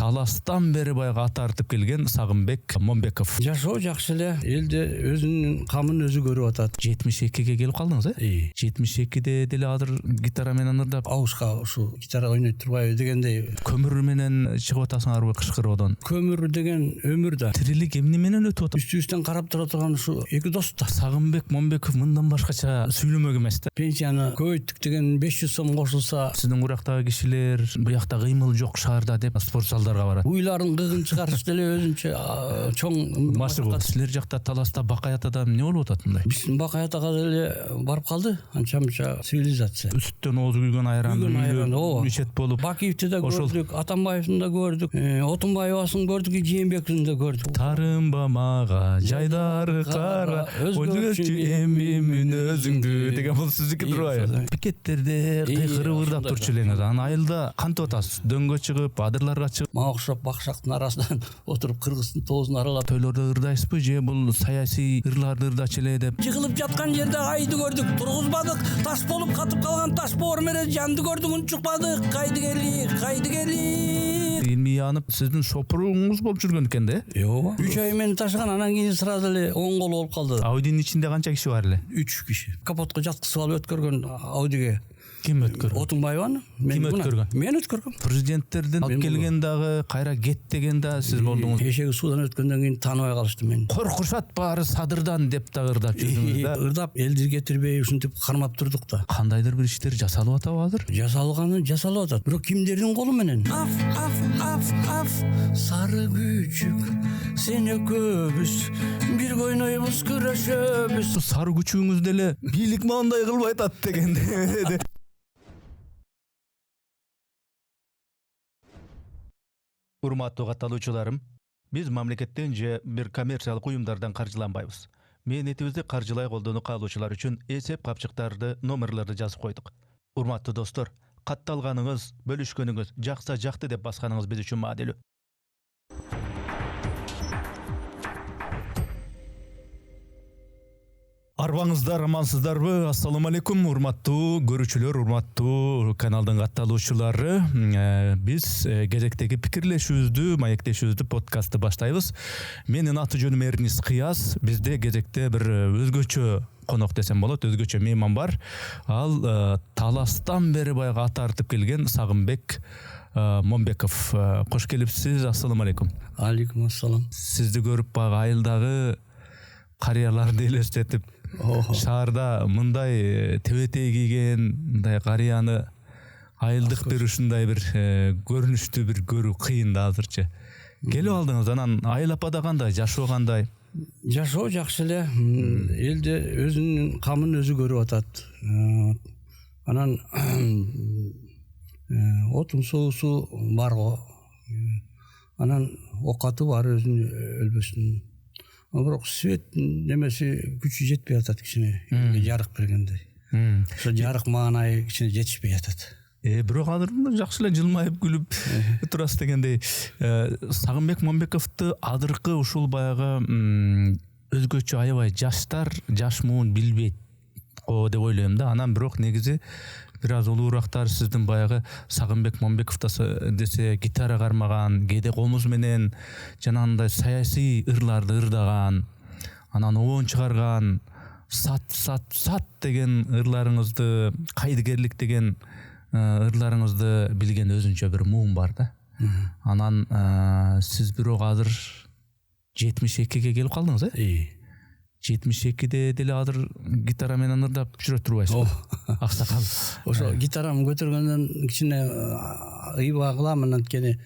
таластан бери баягы ат артып келген Сагынбек Момбеков. Жашоо жакшы эле, элде өзүнүн камын өзү көрүп атат. 72-ге келип калдыңыз, 72-де деле азыр гитара менен ырдап, Ауышка ушу гитара ойнойт турбайбы дегендей. көмүр менен чыгып атасыңарбы кышкырып одан? Көмүр деген өмүр да. Тирилик эмне менен өтүп атат? Үстүбүздөн карап тура турган ушу эки дос да. Сагынбек Момбеков мындан башкача сүйлөмөк эмес да. Пенсияны көбөйттүк деген 500 сом кошулса, Сиздин урактагы кишилер буякта кыймыл жок шаарда деп спорт залдарга барат. уйларын кыгын чыгарышты эле өзүнчө чоң Машыгы. Силер жакта таласта Бакай атада эмне болуп атат мындай? Биздин Бакай атага деле барып калды. Анча-мынча цивилизация. Үстүттөн оозу күйгөн айранды ооба. ичет болуп. Бакиевти да Ошол. көрдүк, Атамбаевдин да көрдүк, Отунбаевасын көрдүк, Жээнбековдун да көрдүк. Тарымба мага жайдары кара, өзгөчү эми мүнөзүңдү деген бул сиздики турбайбы? Пикеттерде кыйкырып ырдап турчу элеңиз. Анан айылда кантип атасыз? Дөңгө чыгып, адырларга чыгып, Мага окшоп бакшактын арасынан отуруп кыргыздын тоозун аралап тойлордо ырдайсызбы же бул саясий ырларды ырдачу эле деп? жыгылып жаткан жерде айды көрдүк, тургузбадык, таш болуп катып калган таш боор менен жанды көрдүк, унчукпадык, кайды келик. Илми янып сиздин шопуруңуз болуп жүргөн экен да? Ооба. 3 ай мени ташыган, анан кийин сразу эле оң колу болуп калды. Аудинин ичинде канча киши бар эле? 3 киши. Капотко жаткызып алып өткөргөн Аудиге. Ким өткөргөн? Отунбаеваны. Ким өткөргөн? Мен өткөргөм. Президенттердин алып келген дагы, кайра кет деген да сиз болдуңуз. Эшеги суудан өткөндөн кийин тааныбай калышты мени. Коркушат баары садырдан деп да ырдап жүрдүңүз да. Ырдап элди кетирбей ушинтип кармап турдук да. Кандайдыр бир иштер жасалып атабы азыр? Жасалып атат. Бирок кимдердин колу менен? Аф, сары күчүк, сен экөөбүз бирге ойнойбуз, күрөшөбүз. Сары күчүңүз деле бийлик мындай кылбай атат деген. Урматтуу катталуучуларым, биз мамлекеттен же бир коммерциялык уюмдардан каржыланбайбыз. Мээнетибизди каржылай колдонуу каалоочулар үчүн эсеп капчыктарды, номерлерди жазып койдук. Урматтуу достор, катталганыңыз, бөлүшкөнүңүз, жакса жакты деп басканыңыз биз үчүн маанилүү. Арбаңыздар, амансыздарбы? Ассаламу алейкум, урматтуу көрүүчүлөр, урматтуу каналдын катталуучулары. Биз кезектеги пикирлешүүбүздү, маектешүүбүздү, подкастты баштайбыз. Менин аты жөнүм Эрнис Кыяз. Бизде кезекте бир өзгөчө конок десем болот, өзгөчө мейман бар. Ал таластан бери баягы ат артып келген Сагынбек Момбеков. Кош келипсиз. Ассаламу алейкум. Алейкум ассалам. Сизди көрүп баягы айылдагы карыяларды элестетип, шаарда мындай тебетей кийген, мындай карыяны айылдык бир ушундай бир көрүнүштү бир көрүү кыйын да азырчы. Келип алдыңыз, анан айыл апада кандай, жашоо кандай? Жашоо жакшы эле, элде өзүнүн камын өзү көрүп атат. Анан отун суусу бар го. Анан окаты бар өзүнүн өлбөсүнүн. Бирок свет немеси күчү жетпей атат кичине, жарык бергендей. Ошо жарык маанай кичине жетишпей атат. Бирок азыр жакшы эле жылмайып күлүп турасыз дегендей. Сагынбек Момбековду азыркы ушул баягы өзгөчө аябай жаштар жаш муун билбейт го деп ойлойм да. Анан бирок негизи бир аз улуурактар сиздин баягы Сагынбек Момбеков десе гитара кармаган, кээде комуз менен жанагындай саясий ырларды ырдаган, анан оон чыгарган, сат деген ырларыңызды, кайдыгерлик деген ырларыңызды билген өзүнчө бир муун бар да. Анан сиз бирок азыр 72-ге келип калдыңыз, 72-де деле азыр гитара менен ырдап жүрө турбайсызбы? Аксакал. Ошо гитарамды көтөргөндөн кичине ыйба кылам, анткени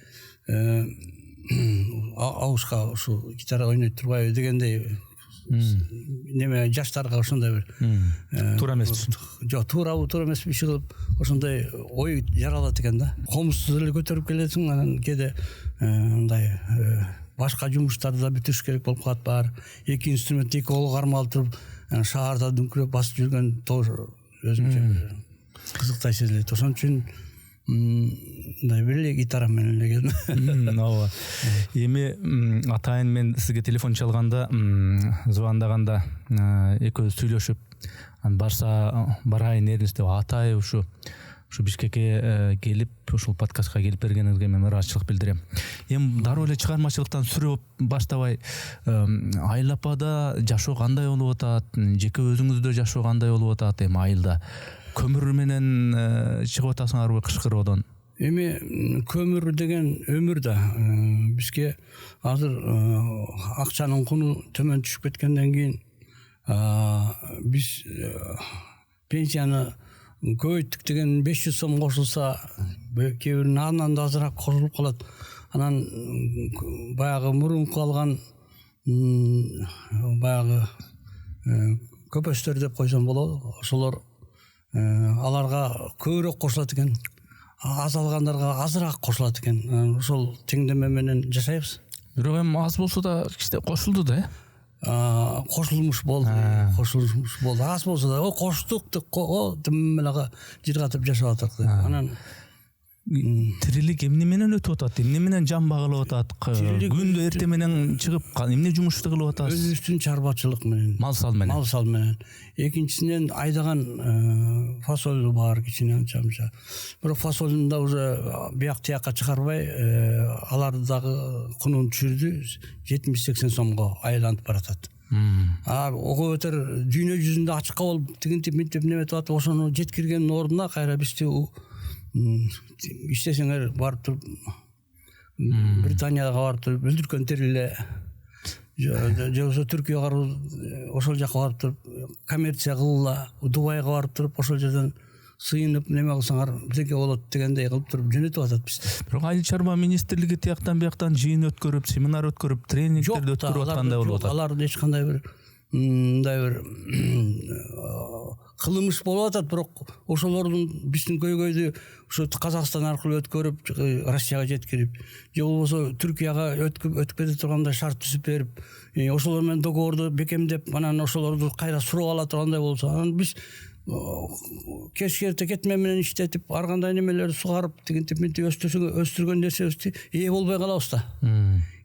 Ауышка ушу гитара ойнойт турбайбы дегендей неме жаштарга ошондой бир туура эмес. Жок, туура эмес иши кылып ошондой ой жаралат экен да. Комузду эле көтөрүп келесиң, анан кээде мындай башка жумуштарды да бүтүрүш керек болуп калат бар. Эки инструмент эки колго кармалып туруп, шаарда дүңкүрөп басып жүргөн тоже өзүнчө кызыктай сезилет. Ошон үчүн мындай бир эле гитара менен эле келдим. Ооба. Эми атайын мен сизге телефон чалганда, звондаганда экөөбүз сүйлөшүп, барса барайын Эрнис деп атай ушу ушу Бишкекке келип ушул подкастка келип бергениңизге мен ыраазычылык билдирем. Эми дароо эле чыгармачылыктан сүрөп баштабай, Айыл апада жашоо кандай болуп атат, жеке өзүңүздө жашоо кандай болуп атат, эми айылда көмүр менен чыгып атасыңарбы кышкыроодон? Эми көмүр деген өмүр да. Бизге азыр акчанын куну төмөн түшүп кеткенден кийин биз пенсияны көбөйттүк деген 500 сом кошулса, кээ биринин андан да азыраак кошулуп калат. Анан баягы мурунку алган баягы көпөстөр деп койсом болобу, ошолор аларга көбүрөөк кошулат экен. Аз алгандарга азыраак кошулат экен. Ошол теңдеме менен жашайбыз. Бирок эми аз болсо да кичте кошулду да, кошулмуш болду. Аз болсо да коштук деп демелага жыргатып жашап атат. Анан тирилик эмне менен өтүп атат? Эмне менен жан багылып атат? Күндө эртең менен чыгып эмне жумушту кылып атасыз? Өзүбүздүн чарбачылык менен. Мал сал менен. Экинчисинен айдаган фасоль бар кичине анча-мынча. Бирок фасолун да уже бияк тиякка чыгарбай, аларды дагы кунун түшүрдү, 70-80 сомго айланып баратат. Ого өтөр дүйнө жүзүндө ачыкка болуп тигинтип минтип неметип атып, ошону жеткиргендин ордуна кайра бизди иштесеңер барып туруп Британияга барып туруп өлтүргөн териле, же болбосо Түркияга ошол жака барып туруп коммерция кылла, Дубайга барып туруп ошол жерден сыйынып неме кылсаңар бизге болот дегендей кылып туруп жөнөтүп атат бизди. Бирок Айыл чарба министрлиги тияктан бияктан жыйын өткөрүп, семинар өткөрүп, тренингтерди өткөрүп аткандай болуп атат. Алар эч кандай бир мындай бир кылмыш болуп атат, бирок ошолордун биздин көйгөйдү ушу Казакстан аркылуу өткөрүп, Россияга жеткирип, же болбосо Түркияга өтүп кете тургандай шарт түзүп берип, ошолор менен договорду бекемдеп, анан ошолорду кайра сурап ала тургандай болсо, анан биз кешкерте кетме менен иштетип, ар кандай немелерди сугарып, тигинтип минтип өстүргөн нерсебизди ээ болбой калабыз да.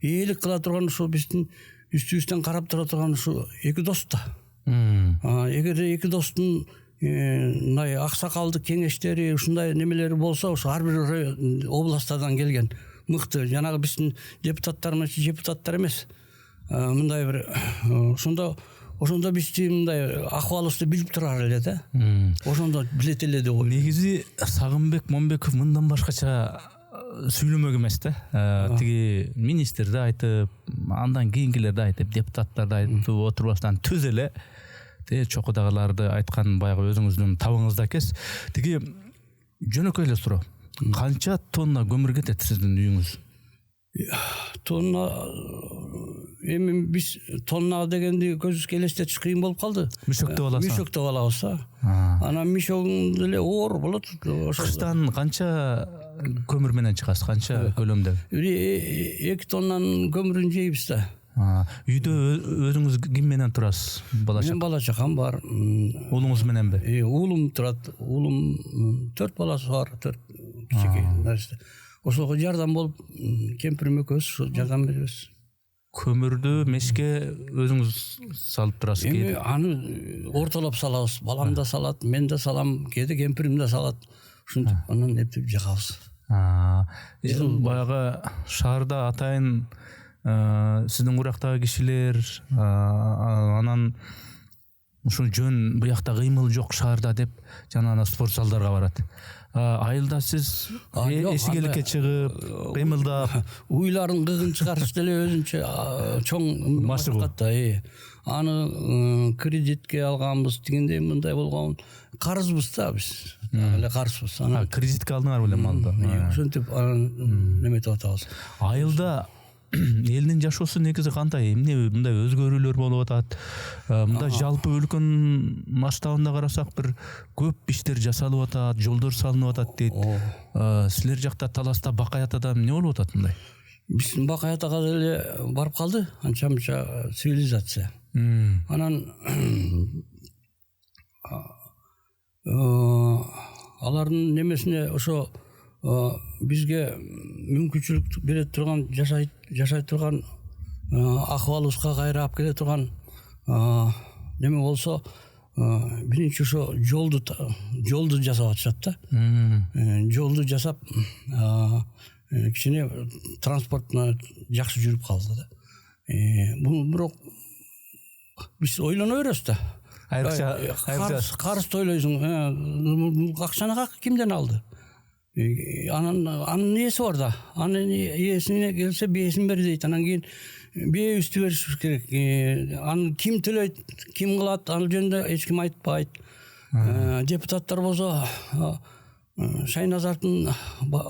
Ээлик кыла турган ушул биздин үстүбүздөн карап тура турган ушу эки дос да. Эгерде эки достун мындай аксакалдык кеңештери, ушундай немелери болсо, ошо ар бир областтардан келген мыкты, жанагы биздин депутаттар эмес. Мындай бир ошондо бизди мындай акыбалыбызды билип турар эле да. Ошондо билет эле деп ойлойм. Негизи Сагынбек Момбеков мындан башкача сүйлөмөк эмес да. Тиги министрди айтып, андан кийинкилерди айтып, депутаттарды айтып отурбастан түз эле чокудагыларды айткан баягы өзүңүздүн табыңызда экес. Тиги жөнөкөй эле суроо. Канча тонна көмүр кетет сиздин үйүңүз? Тонна, эми биз тонна дегенди көзүбүзгө элестетиш кыйын болуп калды. Мишөктөп аласыз. Мишөктөп алабыз. Анан мишөгүң деле оор болот. Кыштан канча көмүр менен чыгасыз? Канча көлөмдө? 2 тоннанын көмүрүн жейбиз да. Үйдө өзүңүз ким менен турасыз? Мен бала чакам бар. Уулуңуз мененби? Уулум турат. Уулум 4 баласы бар, 4 кичинекей нерсе. Ошого жардам болуп, кемпирим экөөбүз жардам беребиз. Көмүрдү мешке өзүңүз салып турасыз? Эми аны ортолоп салабыз. Балам да салат, мен да салам, кээде кемпирим да салат. Ушинтип анан эптеп жагабыз. Баягы шаарда атайын сиздин курактагы кишилер анан ушул жөн буякта кыймыл жок шаарда деп жанагы спорт залдарга барат. Айылда сиз эшикеликке чыгып, кыймылдап, уйларын кыгын чыгарыш деле өзүнчө чоң машыгат. Аны кредитке алганбыз, дегендей мындай болгон карызбыз да биз. Эле карызбыз. Кредитке алдыңар беле малды. Ошентип неметип атабыз. Айылда элдин жашоосу негизи кандай? Эмне мындай өзгөрүүлөр болуп атат? Мында жалпы өлкөнүн масштабында карасак бир көп иштер жасалып атат, жолдор салынып атат дейт. Силер жакта Таласта Бакай атада эмне болуп атат мындай? Биздин Бакай атага деле барып калды, анча-мынча цивилизация. Анан алардын немесине ошо бизге мүмкүнчүлүк бере турган, жашай турган акыбалыбызга кайра алып келе турган неме болсо, биринчи ошо жолду жасап атышат да. Жолду жасап кичине транспортуна жакшы жүрүп калды да. Бул бирок биз ойлоно беребиз да. Карызды ойлойсуң, акчаны кимден алды? Анын ээси бар да. Анын ээсине келсе бээсин бер дейт. Анан кийин бээбизди беришибиз керек. Аны ким төлөйт, ким кылат, ал жөнүндө эч ким айтпайт. Депутаттар болсо Шайназардын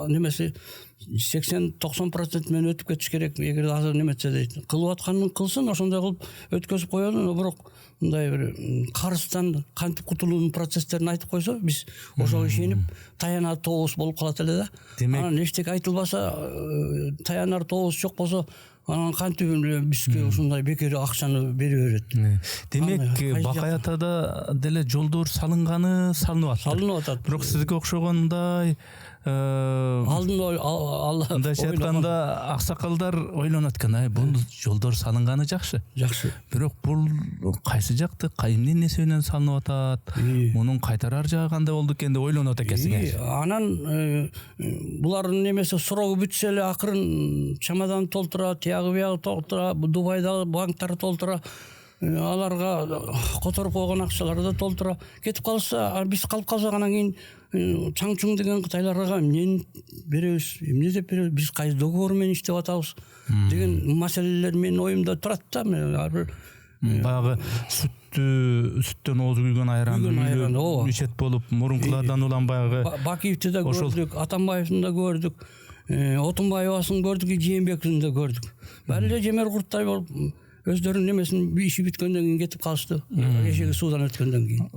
немеси 80-90% менен өтүп кетиш керек. Эгер азыр неметсе дейт. Кылып атканын кылсын, ошондой кылып өткөзүп коелу. Бирок мындай бир карыздан кантип кутулуунун процесстерин айтып койсо, биз ошого ишенип таянар тобус болуп калат эле да. Анан эчтеке айтылбаса, таянар тобус жок болсо, анан кантип бизге ушундай бекер акчаны бере берет. Демек, Бакай Атада деле жолдор салынып атат. Бирок сизге окшогондай мындайча айтканда аксакалдар ойлонот экен, бул жолдор салынганы жакшы. Бирок бул кайсы жакты, эмненин эсебинен салынып атат? Мунун кайтарар жагы кандай болду экен деп ойлонот экенсиңер. Анан булардын немеси суроо бүтсө эле акырын чамадан толтура, тиягы биягы толтура, Дубайдагы банктар толтура, аларга которуп койгон акчаларды да толтура. Кетип калса, биз калып калсак, анан кийин Чаңчуң деген кытайларга эмнени беребиз, эмне деп беребиз, биз кайсы договор менен иштеп атабыз деген маселелер менин оюмда турат да. Баягы сүттөн ооз күйгөн айран ичет болуп, мурункулардан улам баягы Бакиевди да көрдүк, Атамбаевдин да көрдүк, Отунбаевасын көрдүк, Жээнбековдун да көрдүк. Баары эле жемер курттай болуп, өздөрүнүн немесин иши бүткөндөн кийин кетип калышты. Эшеги суудан өткөндөн кийин.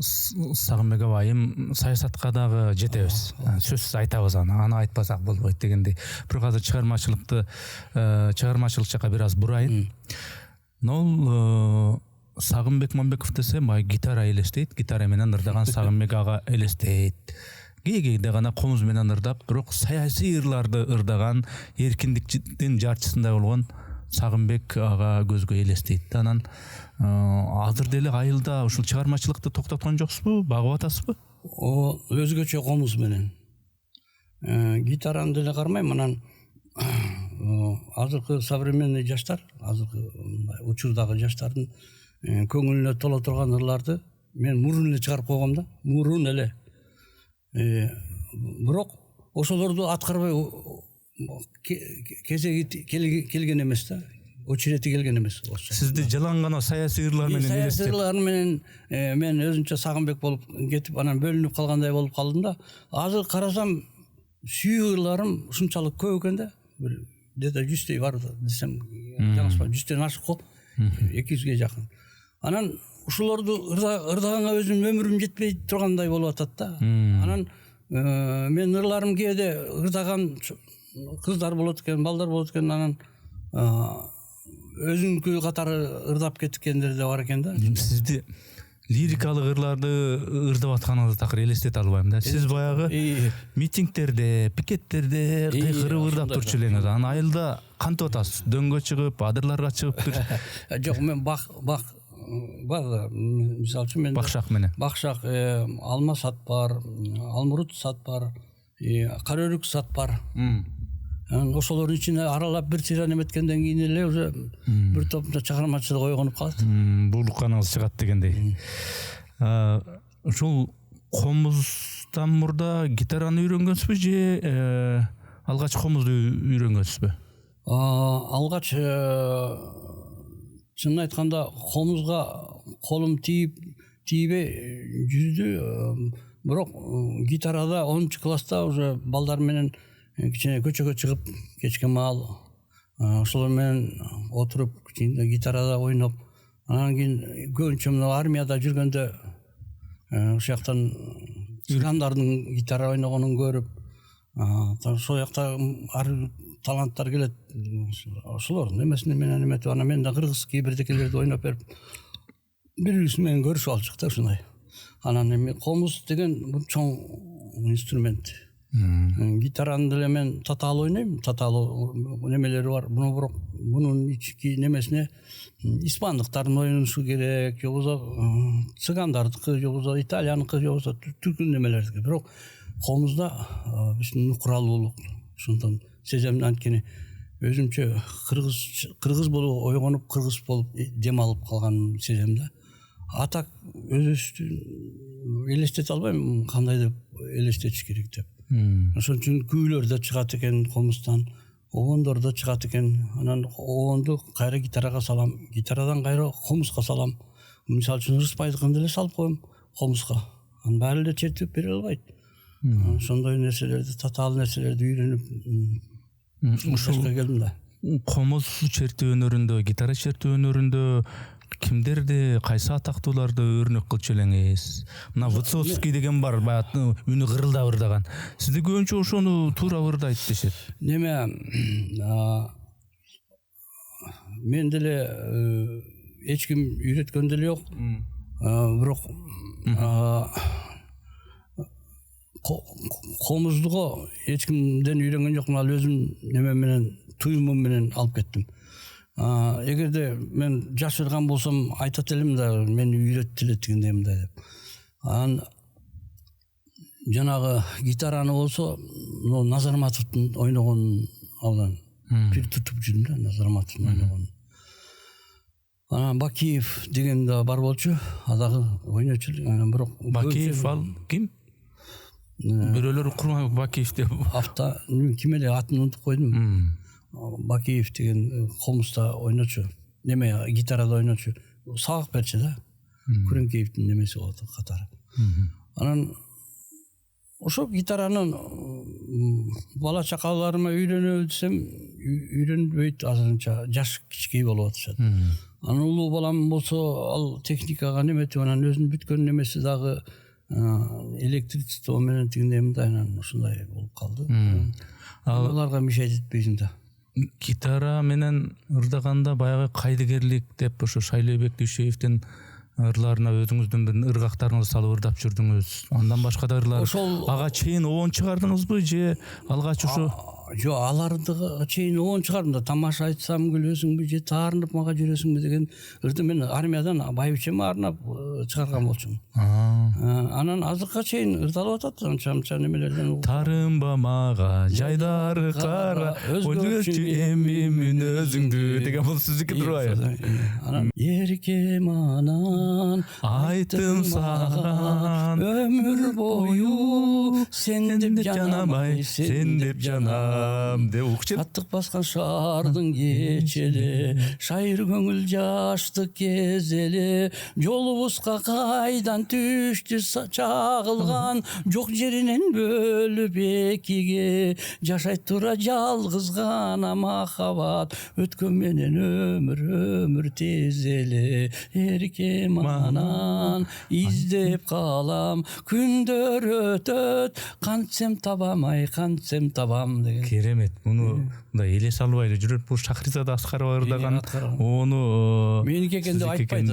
Сагынбек абайым, саясатка дагы жетебиз. Сөзсүз айтабыз аны айтпасак болбойт дегендей. Бирок азыр чыгармачылык жака бир аз бурайын. Нол Сагынбек Мамбеков десе, гитара элестейт, гитара менен ырдаган Сагынбек ага элестейт. Кээ-кээде гана комуз менен ырдап, бирок саясий ырларды ырдаган, эркиндиктин жарчысындай болгон Сагынбек ага көзгө элестейт. Анан азыр деле айылда ушул чыгармачылыкты токтоткон жоксузбу, багып атасызбы? Өзгөчө комуз менен. Гитараны деле кармайм, анан азыркы современный жаштар, азыркы учурдагы жаштардын көңүлүнө толо турган ырларды мен мурун эле чыгарып койгом да, мурун эле. Бирок ошолорду аткарбай кезеги келген эмес да, очерети келген эмес. Сизди жалаң гана саясий ырлар менен элестеп. Саясий ырлар менен мен өзүнчө Сагынбек болуп кетип, анан бөлүнүп калгандай болуп калдым да. Азыр карасам, сүйүү ырларым ушунчалык көп экен да. Бир где-то 100 бар десем, жаңылышпайм, 100ден ашык го, 200ге жакын. Анан ушулорду ырдаганга өзүмдүн өмүрүм жетпей тургандай болуп атат да. Анан мен ырларым кээде ырдаган кыздар болот экен, балдар болот экен, анан өзүнкү катары ырдап кеткендер да бар экен да. Сизди лирикалык ырларды ырдап атканыңызды такыр элестете албайм да. Сиз баягы митингдерде, пикеттерде кыйкырып ырдап турчу элеңиз. Анан айылда кантип атасыз? Дөңгө чыгып, адырларга чыгып бир жок, мен бар, мисалы үчүн мен бакшак менен. Бакшак, алма сат бар, алмурут сат бар, караөрүк сат бар. Ошолордун ичине аралап бир сыйра неметкенден кийин эле уже бир топ чыгармачылык ойгонуп калат. Булукканыңыз чыгат дегендей. Ушул комуздан мурда гитараны үйрөнгөнсүзбү же алгач комузду үйрөнгөнсүзбү? Алгач чынын айтканда комузга колум тийбей жүздү. Бирок гитарада 10 класста уже балдар менен кичине көчөгө чыгып кечке маал ошолор менен отуруп гитарада ойноп, анан кийин көбүнчө мына армияда жүргөндө ошол жактан цыгандардын гитара ойногонун көрүп, ошол жакта таланттар келет. Ошолордун эмесине менен эметип, анан мен да кыргызский бирдекелерди ойноп берип, бири-бирибиз менен көрүшүп алчык да ушундай. Анан эми комуз деген бул чоң инструмент. Гитараны деле мен татаал ойнойм, татаал немелери бар. Буну бирок Bunun içki nemesine İspandықтардың ойынышы керек, жобозо цыгандардыкы, жобозо италияныкы, жобозо түркүн немелердики. Бирок колумузда биздин куралдуулук ушундан сеземин анткени өзүмчө кыргыз болуп ойгонуп, кыргыз болуп дем алып калган сеземде. Атак өзүбүздүн элестете албайм, кандай деп элестетиш керек деп. Ошон үчүн күүлөр да чыгат экен комуздан, обондор да чыгат экен. Анан обонду кайра гитарага салам, гитарадан кайра комузга салам. Мисалы үчүн Рыспайдыкын деле салып коем комузга. Анын баары эле чертип бере албайт. Ошондой нерселерди, татаал нерселерди үйрөнүп ушул келдим да. Комуз чертүү өнөрүндө, гитара чертүү өнөрүндө кимдерди, кайсы атактууларды өрнөк кылчу элеңиз? Мына Высоцкий деген бар, баягы үнү кырылдап ырдаган. Сизде көбүнчө ошону туура ырдайт дешет. Неме мен деле эч ким үйрөткөн деле жок. Бирок комуздуго эч кимден үйрөнгөн жокмун, ал өзүм неме менен, туюмум менен алып кеттим. Эгерде мен жаш ырган болсом айтат элем да, мени үйрөттү эле тигиндей мындай деп. Анан жанагы гитараны болсо, Назар Матовдун ойногон алган. Бир тутуп жүрдүм да, Назар Матовдун ойногон. Анан Бакиев деген да бар болчу, адагы ойночу. Анан бирок Бакиев ал ким? Бирөөлөр курмай Бакиев деп. Ким эле атын унутуп койдум. Бакиев деген комузда ойночу. Неме гитарада ойночу. Сабак берчи да. Күреңкеевдин немеси болот катары. Анан ошо гитаранын бала чакаларыма үйрөнөбү десем, үйрөнбөйт азырынча, жаш кичкей болуп атышат. Анан улуу балам болсо, ал техникага неметип, анан өзүнүн бүткөн немеси дагы электричество менен тигиндей мындай, анан ушундай болуп калды. Аларга мишайт этпейсиң да. Гитара менен ырдаганда баягы кайдыгерлик деп ошо Шайлообек Дүйшеевдин ырларына өзүңүздүн бир ыргактарыңызды салып ырдап жүрдүңүз. Андан башка да ырлар ага чейин оон чыгардыңызбы же алгач ошо? Жок, аларды чейин оон чыгардым да. Тамаша айтсам күлөсүңбү же таарынып мага жүрөсүңбү деген ырды мен армиядан байбичеме арнап чыгарган болчумун. Анан азыркка чейин ырдалып атат, анча немелерден. Тарынба мага жайдары кара, өзгөчү эми мүнөзүңдү деген бул сиздики турбайбы? Анан эркем анан айттым сага өмүр бою сен деп жанамай, сен деп жанам деп укчу. Аттык баскан шаардын кечели, шайыр көңүл жаштык кезели, жолубузга кайдан түштү чагылган, жок жеринен бөлүп экиге, жашайт тура жалгыз гана махабат, өткөн менен өмүр тез эле, эркем анан издеп калам, күндөр өтөт, кантсем табам деген. Керемет. Муну мындай эле салбай эле жүрөт. Бул Шахризада Аскарова ырдаган. Ону меники экен деп айтпайт.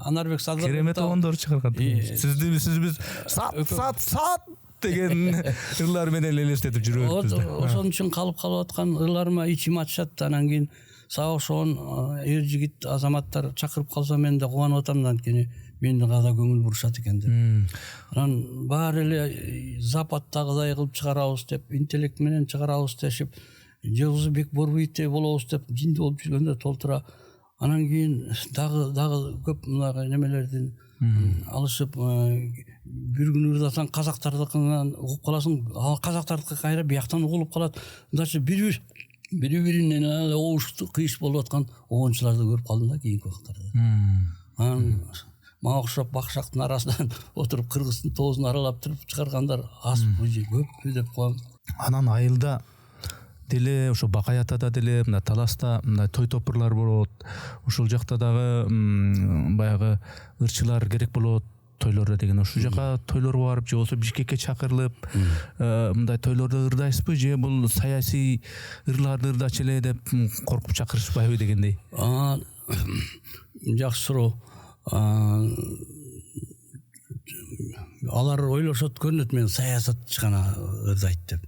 Анарбек Садыр керемет оңдор чыгарган. Сиз биз сат деген ырлар менен элестетип жүрөбүз. Ошон үчүн калып аткан ырларыма ичим ачышат. Анан кийин сага ошон эр жигит азаматтар чакырып калса мен да кубанып атам, анткени мени гада көңүл бурушат экен деп. Анан баары эле Западтагыдай кылып чыгарабыз деп, интеллект менен чыгарабыз дешип, Жолузбек Борбуйтей болобуз деп жинди болуп жүргөндө толтура. Анан кийин дагы көп мындай немелердин алышып, бир күн ырдасаң казактардыкынан угуп каласың, ал казактардыкы кайра бияктан угулуп калат. Мындайча бири-биринен оушту кыйыш болуп аткан оончуларды көрүп калдым да кийинки убактарда. Анан мага окшоп бакшактын арасынан отуруп кыргыздын тоозун аралап туруп чыгаргандар азбы же көппү деп коем. Анан айылда деле ошо Бакай атада деле мына Таласта мындай той топурлар болот. Ошол жакта дагы баягы ырчылар керек болот тойлордо деген. Ошол жака тойлорго барып же болсо Бишкекке чакырылып мындай тойлордо ырдайсызбы же бул саясий ырларды ырдачу эле деп коркуп чакырышпайбы дегендей? Жакшы суроо. Алар ойлошот көрүнөт мен саясатчы гана ырдайт деп.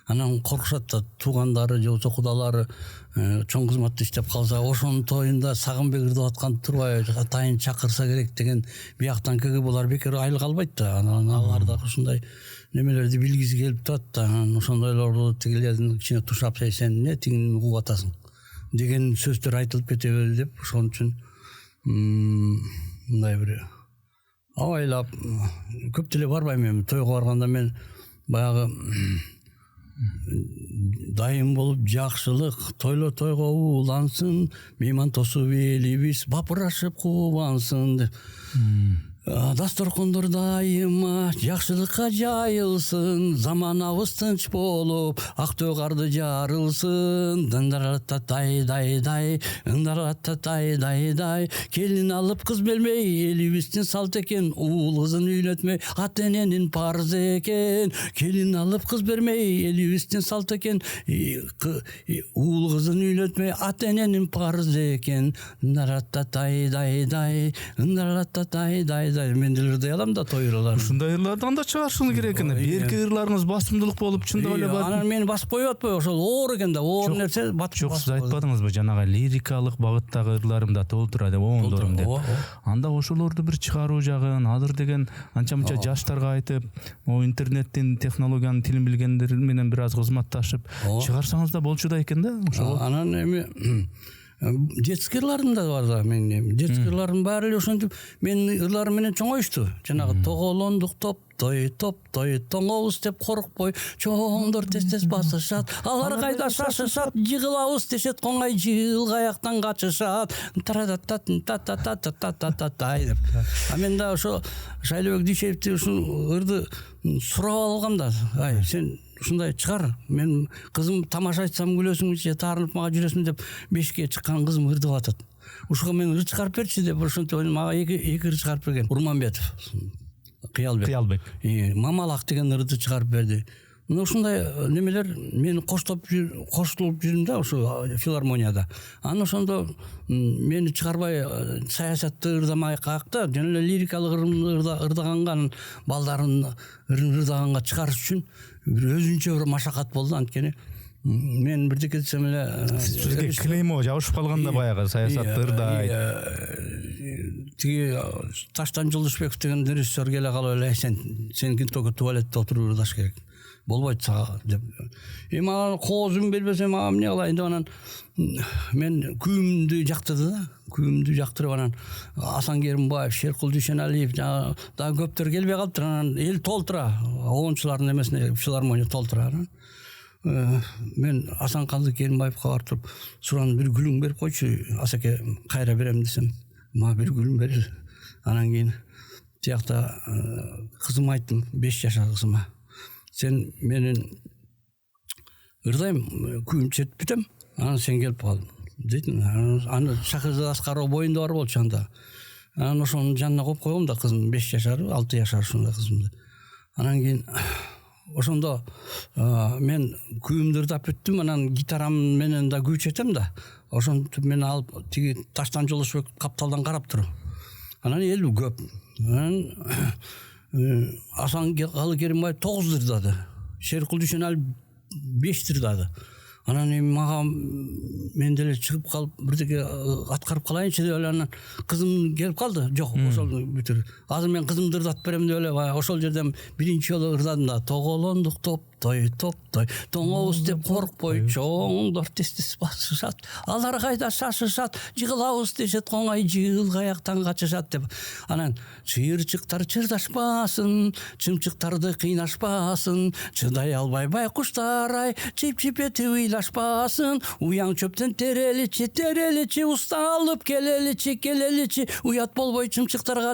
анан коркушат да туугандары же болбосо кудалары чоң кызматта иштеп калса ошонун тоюнда Сагынбек Ырдыбатканды турбай атайын чакырса керек деген бияктан кеге булар бекер айлык албайт да. Анан алар да ушундай немелерди билгиси келип турат да. Анан ошондойлорду тигилердин кичине тушап сен эмне тигини угуп атасың деген сөздөр айтылып кете берди деп ошон үчүн мындай бир абайлап көп деле барбайм эми тойго барганда мен баягы дайым болуп жакшылык тойго улансын мейман тосуп элибиз бапырашып кубансын деп дасторкондор дайыма жакшылыкка жайылсын заманабыз тынч болуп актөө карды жарылсын дай дай келин алып кыз бермей элибиздин салт экен уул кызын үйлөтмөй ата эненин парызы экен келин алып кыз бермей элибиздин салт экен уул кызын үйлөтмөй ата эненин парызы экен дай мен деле ырдай алам да той ырларын. Ушундай ырлардан да чыгарышыңыз керек экен. Берки ырларыңыз басымдылык болуп чындап эле бар. Анан мени басып коюп атпайбы ошол оор экен да, оор нерсе батып. Жок, сиз айтпадыңызбы жанагы лирикалык багыттагы ырларымда толтура деп, оңдорум деп. Анда ошолорду бир чыгаруу жагын, азыр деген анча-мынча жаштарга айтып, интернеттин технологиянын тилин билгендер менен бир аз кызматташып чыгарсаңыз да болчу да экен да. Ошол. Анан эми детский ырларым да бар да менин. Детский ырларым баары эле ошентип менин ырларым менен чоңоюшту. Жанагы тоголондук той тоңобуз деп коркпой чоңдор тез басышат алар кайда шашышат жыгылабыз дешет коңай жыгылгаяктан качышат деп. А мен да ошо Шайлыбек Дүйшеевди ушул ырды сурап алгам да. Ай сен ушундай чыгар, мен кызым тамаша айтсам күлөсүң же таарынып мага жүрөсүң деп бешикке чыккан кызым ырдып атат. Ушуга мен ыр чыгарып берчи деп ошентип мага эки ыр чыгарып берген. Урманбетов, Кыялбек. Мамалак деген ырды чыгарып берди. Мына ушундай немелер мен коштолуп жүрүм да ошо филармонияда. Анан ошондо мени чыгарбай саясатты ырдамай каякта жана эле лирикалык ырдаганга балдарын ырдаганга чыгарыш үчүн өзүнчө бир машакат болду. Анткени мен бирдеке десем эле сизге клеймо жабышып калганда баягы саясатты ырдай тиги Таштан Жолдошбеков деген режиссер келе калып эле сеники только туалетте отуруп ырдаш керек болбойт сага деп. Мага коозун бербесем мага эмне кылайын деп анан мен күйүмдү жактырды да. Күйүмдү жактырып анан Асан Керимбаев, Шеркул Дүйшеналиев жана дагы көптөр келбей калыптыр. Анан эл толтура, оончулардын эмесине филармония толтура. Мен Асан Калды Керимбаевка барып туруп суран бир гүлүң берип койчу Асаке кайра берем десем мага бир гүлүң бер. Анан кийин тиякта кызыма айттым, 5 жашар кызыма. Sen менин ырдайм, күйүм четпитем, анан сен келип кал дейтин. Аны Шакырды Аскаров боюнда бар болчу анда. Анан ошонун жанына коюп койгом да кызым 5 жашар, 6 жашар ушундай кызымды. Анан кийин ошондо мен күйүмдү ырдап бүттүм, анан гитарам менен да күй четем да. Ошентип мен алып тиги Таштан Жолдошбек капталдан карап тур. Анан эл көп. Анан Асан Калды Керимбаев 9 ырдады. Шеркул Дүйшеналиев 5 ырдады. Анан мага мен деле чыгып калып бирдеке аткарып калайынчы деп эле анан кызым келип калды. Жок, ошол бүтүр. Азыр мен кызымды ырдатып берем деп эле ошол жерден биринчи жолу ырдадым да. Тоголондук той тоңобуз деп коркпой чоңдор тез басышат алар кайда шашышат жыгылабыз дешет коңай жыгылгаяктан качышат деп. Анан чыйырчыктар чырдашпасын чымчыктарды кыйнашпасын чыдай албай байкуштар ай чип этип ыйлашпасын уяң чөптөн тереличи уста алып келеличи уят болбой чымчыктарга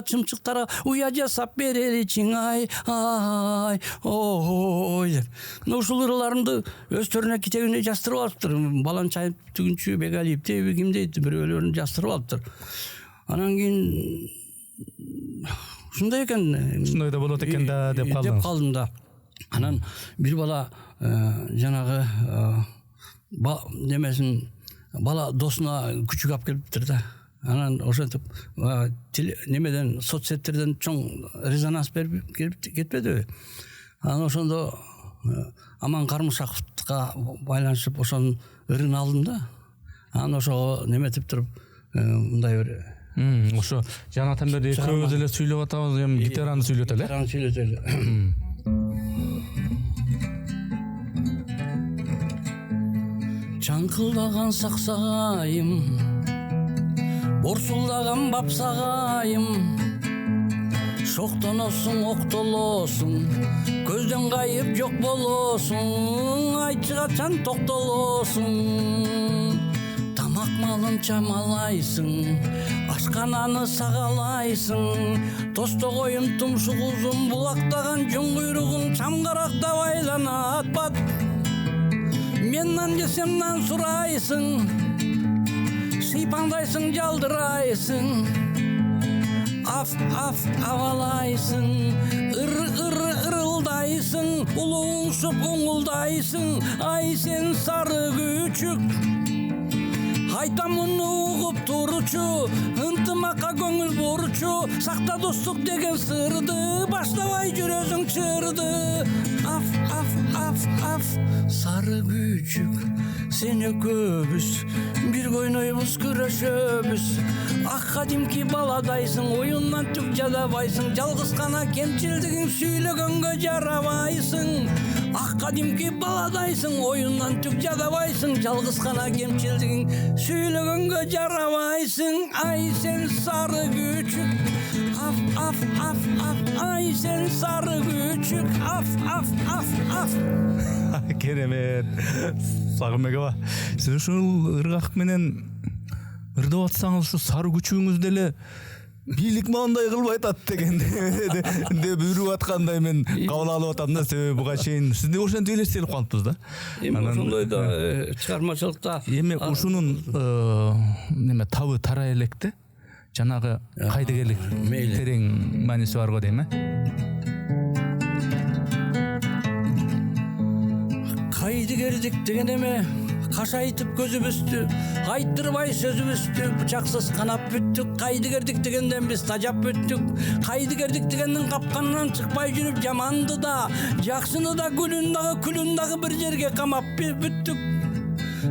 уя жасап береличиң ай ой деп. Ушул ырларымды өздөрүнө китебине жастырып алыптыр. Баланчаев түгүнчү Бегалиев деби ким дейт бирөөлөрүн жастырып алыптыр. Анан кийин ушундай экен. Ушундай да болот экен да деп калдым да. Анан бир бала жанагы немесин бала досуна күчүк алып келиптир да. Анан ошентип немеден соцсеттерден чоң резонанс берип кетпедиби? Анан ошондо Аман Кармышаковка байланышып ошонун ырын алдым да. Анан ошого неметип туруп мындай бир ошо жанатан бери көбүз эле сүйлөп атабыз, эми гитараны сүйлөт эле. гитараны сүйлөт эле. Чаңкылдаган саксагайым, борсулдаган бапсагайым, шоктоносуң, октолосуң, көздөн кайып жок болосуң, айтчы качан токтолосуң. Тамак малын чамалайсың, ашкананы сагалайсың, тостогоюм тумшук узун, булактаган жон куйругуң, чамгаракта байланат бат. Меннен жесем нан сурайсың, шыйпаңдайсың, жалдырайсың, авалайсың, ырылдайсың, улуңшуп оңулдайсың, ай сен сары күчүк. Айтам муну угуп турчу, ынтымакка көңүл бурчу, сакта достук деген сырды, баштабай жүрөсүң чырды. Аф, сары күчүк, сен экөөбүз бирге ойнойбуз, күрөшөбүз. Ак кадимки баладайсың, оюндан түк жадабайсың, жалгыз гана кемчилдигиң сүйлөгөнгө жарабайсың. Ак кадимки баладайсың, оюндан түк жадабайсың, жалгыз гана кемчилдигиң сүйлөгөнгө жарабайсың. Ай сен сары күчүк, аф, ай сен сары күчүк, аф. Керемет. Сагынбек аба, сиз ушул ыргак менен ырдап атсаңыз, ушу сары күчүгүңүз деле бийлик мындай кылбай атат дегенде деп үрүп аткандай мен кабыл алып атам да, себеби буга чейин сизди ошентип элестелип калыппыз да. Эми ошондой да чыгармачылыкта эми ушунун неме табы тарай электе жанагы кайдыгерлик терең мааниси бар го дейм э. Кайдыгерлик деген эме кашайтып көзүбүздү, айттырбай сөзүбүздү, бычаксыз канап бүттүк. Кайдыгерлик дегенден биз тажап бүттүк. Кайдыгерлик дегендин капканынан чыкпай жүрүп, жаманды да, жакшыны да, күлүн дагы бир жерге камап бүттүк.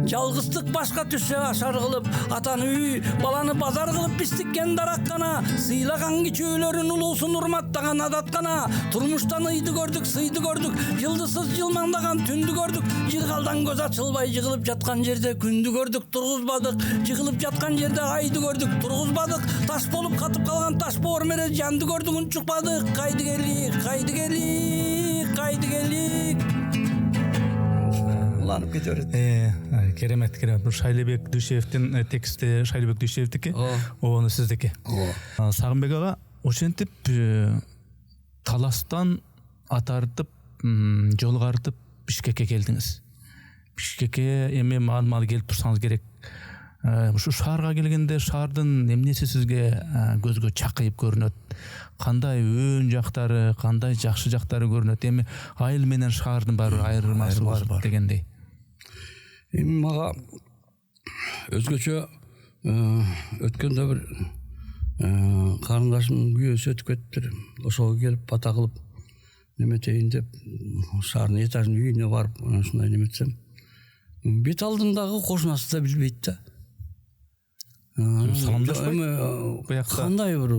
Жалгыздык башка түшө ашар кылып, атаны үй, баланы базар кылып бистиккен дараккана, сыйлаган кичүүлөрүн улуусун урматтаган адаткана, турмуштан ыйды көрдүк, сыйды көрдүк, жылдысыз жылмаңдаган түндү көрдүк, жыргалдан көз ачылбай жыгылып жаткан жерде күндү көрдүк, тургузбадык, жыгылып жаткан жерде айды көрдүк, тургузбадык, таш болуп катып калган таш боор менен жанды көрдүк, унчукпадык. Кайдыгерлик уланып кете берет. Керемет. Бул Шайлебек Дүйшеевдин тексти, Шайлебек Дүйшеевдики, ону сиздики. Сагынбек ага, ошентип таластан атартып, жолгартып Бишкекке келдиңиз. Бишкекке эми маал келип турсаңыз керек. Ушу шаарга келгенде шаардын эмнеси сизге көзгө чакыйып көрүнөт? Кандай өн жактары, кандай жакшы жактары көрүнөт? Эми айыл менен шаардын баары айырмасы бар дегендей. Эми мага өзгөчө өткөндө бир карындашымдын күйөөсү өтүп кетиптир. Ошого келип бата кылып неметейин деп шаардын этаждын үйүнө барып ушундай неметсем, бет алдындагы кошунасы да билбейт да. Саламдашпайт. Кандай бир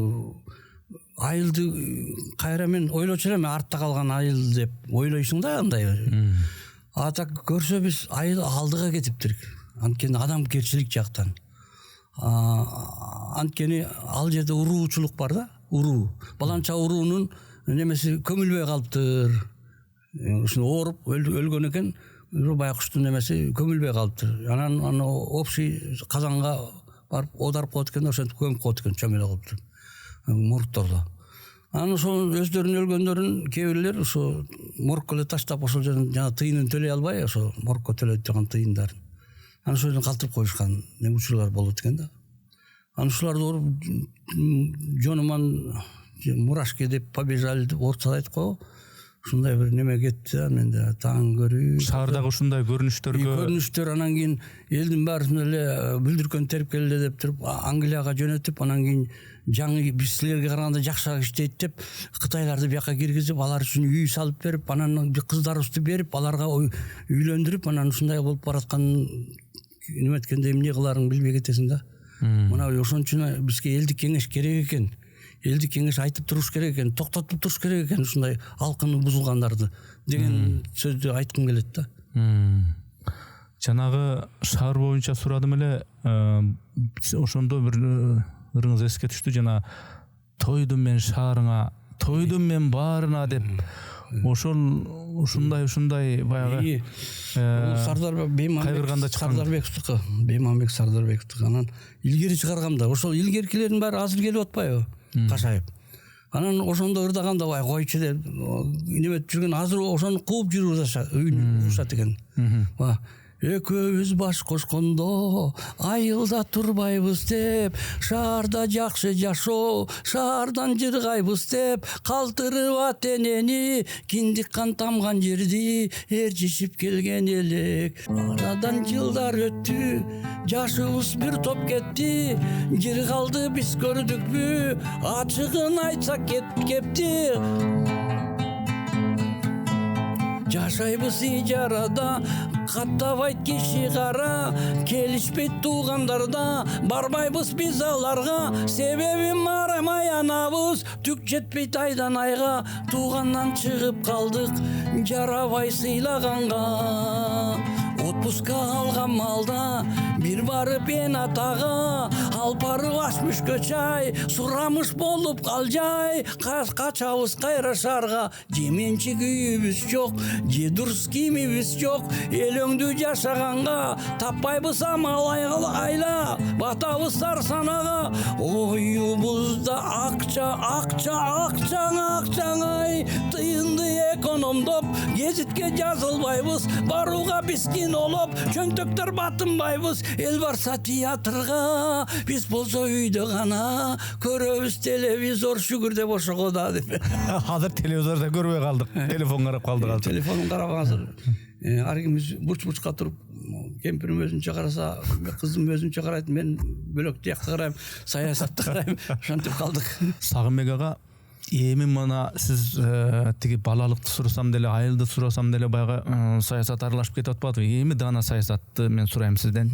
айылды кайра мен ойлочу элем, артта калган айыл деп ойлойсуң да андай. Ата көрсө биз айыл алдыга кетиптир. Анткени адамгерчилик жактан. Анткени ал жерде уруучулук бар да, уруу. Баланча уруунун немеси көмүлбөй калыптыр. Ушуну ооруп өлгөн экен, байкуштун немеси көмүлбөй калыптыр. Анан аны общий казанга барып оодарып коет экен, ошентип көмүп коет экен, чөмөлө кылыптыр. Моргтордо. Анан ошол өздөрүнүн өлгөндөрүн кээ бирлер ошо моргко эле таштап, ошол жерден жана тыйынын төлөй албай, ошо моргко төлөй турган тыйындарын анан ошол жерден калтырып коюшкан учурлар болот экен да. Анан ушуларды уруп жонуман мурашки деп побежали деп орусча айтып коебу. ушундай бир неме кетти да менде таң көрүү шаардагы ушундай көрүнүштөргө анан кийин элдин баарысын эле бүлдүркөн терип келди деп туруп Англияга жөнөтүп анан кийин жаңы биз силерге караганда жакшыраак иштейт деп кытайларды бияка киргизип алар үчүн үй салып берип анан кыздарыбызды берип аларга үйлөндүрүп анан ушундай болуп бараткан неме эткенде эмне кыларыңды билбей кетесиң да. Мына ошон үчүн бизге элдик кеңеш керек экен. Элдик кеңеш айтып туруш керек экен, токтотуп туруш керек экен ушундай алкыны бузулгандарды деген сөздү айткым келет да. Жанагы шаар боюнча сурадым эле, ошондо бир ырыңыз эске түштү, жана тойдум мен шаарыңа, тойдум мен баарына деп ушундай баягы Бейманбек Сардарбековтуку анан илгери чыгаргамда ошол илгеркилердин баары азыр келип атпайбы кашайып. Анан ошондо ырдаганда бай койчу деп неметип жүргөн азыр ошону кууп жүрүп ушат экен. Экөөбүз баш кошкондо айылда турбайбыз деп, шаарда жакшы жашоо, шаардан жыргайбыз деп, калтырып ат энени, киндик кан тамган жерди ээрчишип келген элек. Арадан жылдар өттү, жашыбыз бир топ кетти, жыргалды биз көрдүкпү, ачыгын айтсак кепти. Жашайбыз ижарада, каттабайт киши кара, келишпейт туугандарда, барбайбыз биз аларга, себеби марамай анабыз, түк жетпейт айдан айга, туугандан чыгып калдык, жарабай сыйлаганга. Отпуска алган малда, бир барып эн атага, алып барып ашмышкө чай, сурамыш болуп калжай, качабыз кайра шаарга, жеменчик үйүбүз жок, же дурус кийимибиз жок, элөңдү жашаганга, таппайбыз амал айла, батабыз сарсанага, оюбузда акчаңай, тыйынды экономдоп, гезитке жазылбайбыз, барууга биз кинолоп, чөнтөктөр батынбайбыз, эл барса театрга, биз болсо үйдө гана, көрөбүз телевизор шүгүр деп ошого да деп. Азыр телевизорда көрбөй калдык, телефон карап калдык азыр. Телефонун карап азыр. Ар ким бурч-бурчка туруп, кемпирим өзүнчө караса, кызым өзүнчө карайт, мен бөлөк тиякты карайм, саясатты карайм, ошентип калдык. Сагынбек ага, эми мына сиз тиги балалыкты сурасам деле, айылды сурасам деле баягы саясат аралашып кетип атпадыбы? Эми дана саясатты мен сурайм сизден.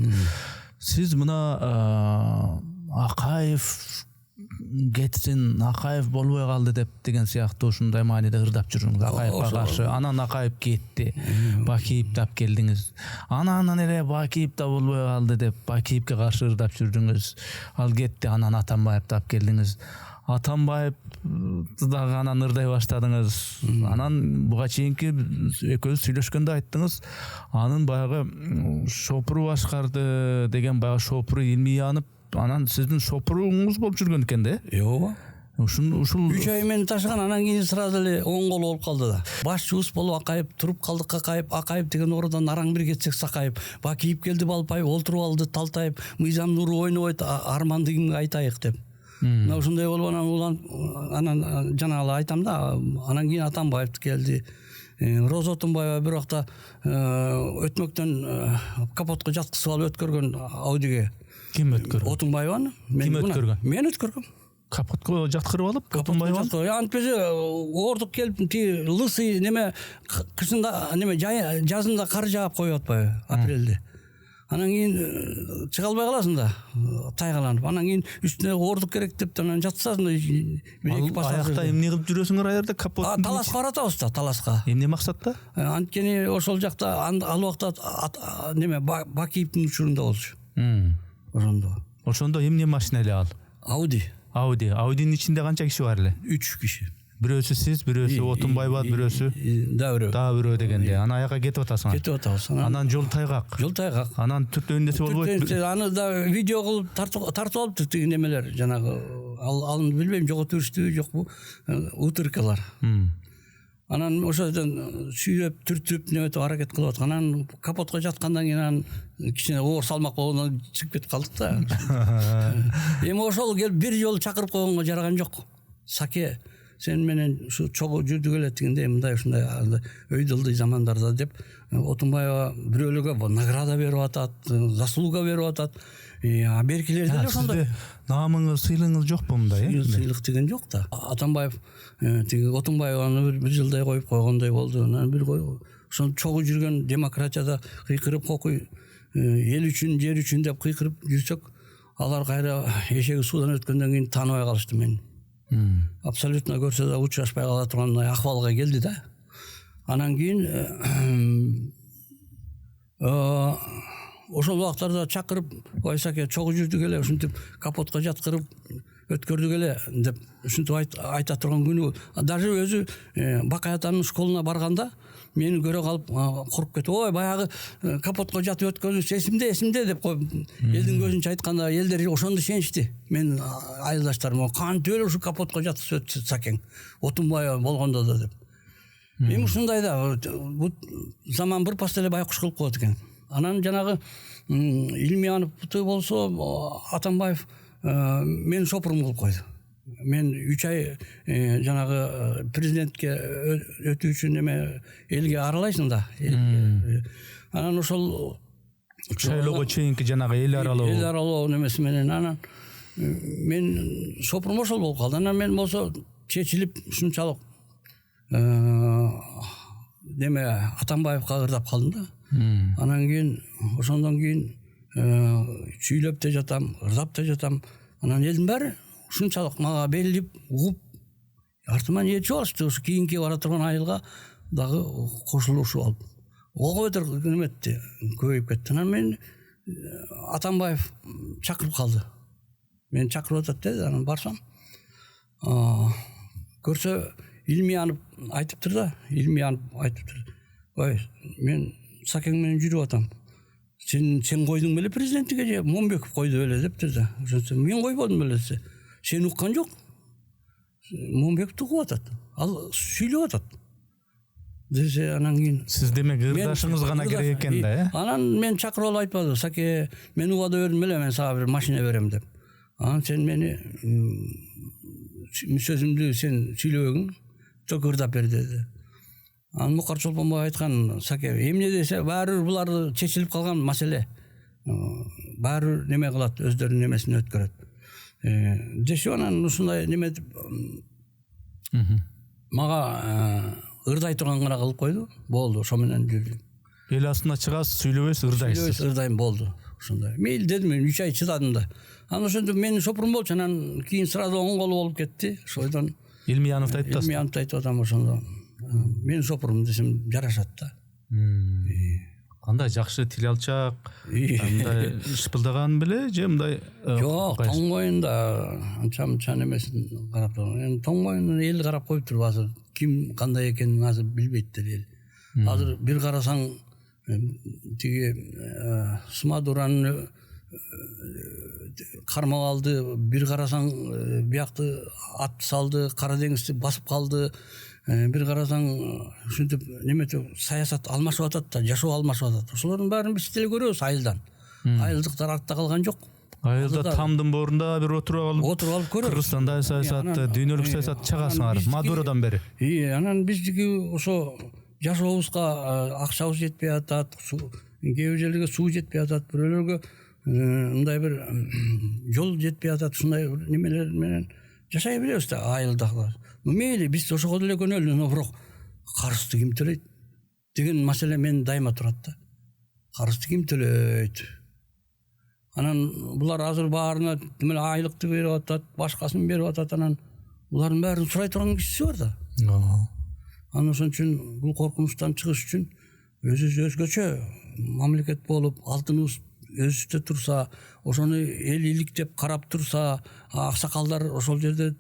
Сиз мына Акаев кетсин, Акаев болбой калды деп деген сыяктуу ушундай мааниде ырдап жүрүңүз. Акаевга каршы, анан Акаев кетти, Бакиевди алып келдиңиз. Анан эле Бакиев да болбой калды деп Бакиевге каршы ырдап жүрдүңүз. Ал кетти, анан Атамбаевди алып келдиңиз. Атамбаевди дагы анан ырдай баштадыңыз. Анан буга чейинки экөөбүз сүйлөшкөндө айттыңыз, анын баягы шопуру башкарды деген баягы шопуру илмиянып, анан сиздин шопуруңуз болуп жүргөн экен да? Ооба. Ушул 3 ай мени ташыган, анан кийин сразу эле оң кол болуп калды да. Башчыбыз болуп Акаев, туруп калдык Акаев деген ордон араң бир кетсек Сакаев, Бакиев келди Балпаев, олтуруп алды Талтаев, Мыйзам Нуру ойнобойт, Арманды кимге айтайык деп. Мына ушундай болуп анан жанагы айтам да, анан кийин Атамбаев келди. Роза Отунбаева бир вакытта өтмөктөн капотко жаткызып алып өткөргөн Аудиге. Ким өткөргөн? Отунбаеваны. Ким өткөргөн? Мен өткөргөм. Капотко жаткырып алып, Отунбаеваны. Антпеже ордук келип, ти лысый неме кышында неме жазында кар жаап коюп атпайбы, апрелде. Анан кийин чыга албай каласың да, тайгаланып. Анан кийин үстүнө ордук керек деп анан жатсасың да, бир-эки пассажир. Аякта эмне кылып жүрөсүңөр аерде капот? Таласка баратабыз да, таласка. Эмне максатта? Анткени ошол жакта ал убакта неме Бакиевдин учурунда болчу. Ошондо эмне машина эле ал? Ауди. Аудинин ичинде канча киши бар эле? 3 киши. Бирөөсү сиз, бирөөсү Отунбаева, бирөөсү дагы бирөө дегенде. Анан аяка кетип атасың. Кетип атабыз. Анан жол тайгак. Анан түртөөндөсү болбойт. Аны да видео кылып тартып алыптыр тиги немелер, жанагы аны билбейм, жоготуштубу жокпу, утыркалар. Анан ошодон сүйрөп, түртүп, неметип аракет кылып аткан. Анан капотко жаткандан кийин анан кичине оор салмак болгондон чыгып кетип калдык да. Эми ошол келип бир жолу чакырып койгонго жараган жок. сен менен ушу чогуу жүрдүк эле дегенде мындай ушундай өйдөлдүй замандарда деп Отунбаева бирөөлөргө награда берип атат, заслуга берип атат. Беркилерде эле ошондой наамыңыз, сыйлыгыңыз жокпу мындай? Сыйлык деген жок да. Атамбаев тиги Отунбаеваны бир жылдай коюп койгондой болду. Анан бир ошон чогуу жүргөн демократияда кыйкырып кокуй эл үчүн, жер үчүн деп кыйкырып жүрсөк, алар кайра эшеги суудан өткөндөн кийин тааныбай калышты мени. Абсолютно көрсө да учурашпай кала турган акыбалга келди да. Анан кийин ошол убактарда чакырып, Саке чогуу жүрдүк эле, ушинтип капотко жаткырып өткөрдүк эле деп ушинтип айта турган күнү. Даже өзү Бакай атанын школуна барганда мени көрө калып куруп кетип, ой баягы капотко жатып өткөнүбүз эсимде деп коюп, элдин көзүнчө айтканда элдер ошондо ишеништи. Мен айылдаштарым кантип эле ушу капотко жатып өттү Сакең, Отунбаева болгондо да деп. Эми ушундай да заман бир пас эле байкуш кылып коет экен. Анан жанагы Илмияновду болсо Атамбаев мен шопурум кылып койду. Мен 3 ай жанагы президентке өтүү үчүн эме элге аралайсың да. Анан ошол шайлоого чейинки жанагы эл аралоо немеси менен анан мен шопурум ошол болуп калды. Анан мен болсо чечилип ушунчалык неме Атамбаевка ырдап калдым да. Анан кийин ошондон кийин сүйлөп те жатам, ырдап те жатам. Анан элдин баары ушунчалык мага берилип, угуп, артыман ээрчип алышты. Ушу кийинки бара турган айылга дагы кошулушуп алып. Ого өтөр неметти, көбөйүп кетти. Анан мен Атамбаев чакырып калды. Мен чакырып атат деди, анан барсам, көрсө Илмиянов айтыптыр да, Илмиянов айтыптыр. Ой, мен Сакең менен жүрүп атам. Сен койдуң беле президенттикке же Момбеков койду беле дептир да. Мен койбодум беле десе. Сен уккан жок. Момбеков угуп атат. Ал сүйлөп атат. Десе анан кийин сиз демек ырдашыңыз гана керек экен да, Анан мен чакырып алып айтпады. Саке, мен убада бердим беле, мен сага бир машина берем деп. Анан сен мени сөзүмдү сен сүйлөбөгүң, тök ырдап бер деди. Анан Мукар Чолпонбаев айткан, Саке, эмне десе баары буларды чечилип калган маселе. Баары неме кылат, өздөрүнүн немесин өткөрөт. Дешип анан ушундай неме мага ырдай турган гана кылып койду. Болду, ошо менен жүрдүм. Эл астына чыгасыз, сүйлөбөйсүз, ырдайсыз. Ырдайм болду. Ошондой. Мейли дедим, 3 ай чыдадым да. Анан ошондо менин шопурум болчу, анан кийин сразу оң колу болуп кетти. Ошойдон Илмияновду айтасыз. Илмияновду айтып атам ошондо. Мен шопурум десем жарашат да. Кандай жакшы тил алчак, мындай шыпылдаган беле же мындай? Жок, тоң моюнда анча немесин карап турган. Эми тоң моюнун эл карап коюп туруп азыр ким кандай экенин азыр билбейттер эл. Азыр бир карасаң тиги Смадуранын кармап алды, бир карасаң биякты ат салды, Кара деңизди басып калды. Бир карасаң ушинтип неметип саясат алмашып атат да, жашоо алмашып атат. Ошолордун баарын биз деле көрөбүз айылдан. Айылдыктар артта калган жок. Айылда тамдын борунда бир отуруп алып көрөбүз. Кыргызстанда саясат, дүйнөлүк саясат чыгасыңар, Мадуродан бери. Анан биздики ошо жашообузга акчабыз жетпей атат, кээ бир жерлерге суу жетпей атат, бирөөлөргө мындай бир жол жетпей атат, ушундай немелер менен жашай беребиз да айылдагылар. Мейли биз ошого деле көнөлү, но бирок карызды ким төлөйт деген маселе мен дайыма турат да. Карызды ким төлөйт? Анан булар азыр баарына демеле айлыкты берип атат, башкасын берип атат, анан булардын баарын сурай турган кишиси бар да. Анан ошон үчүн бул коркунучтан чыгыш үчүн өзгөчө мамлекет болуп, алтыныбыз өзүстө турса, ошону эл иликтеп карап турса, аксакалдар ошол жерде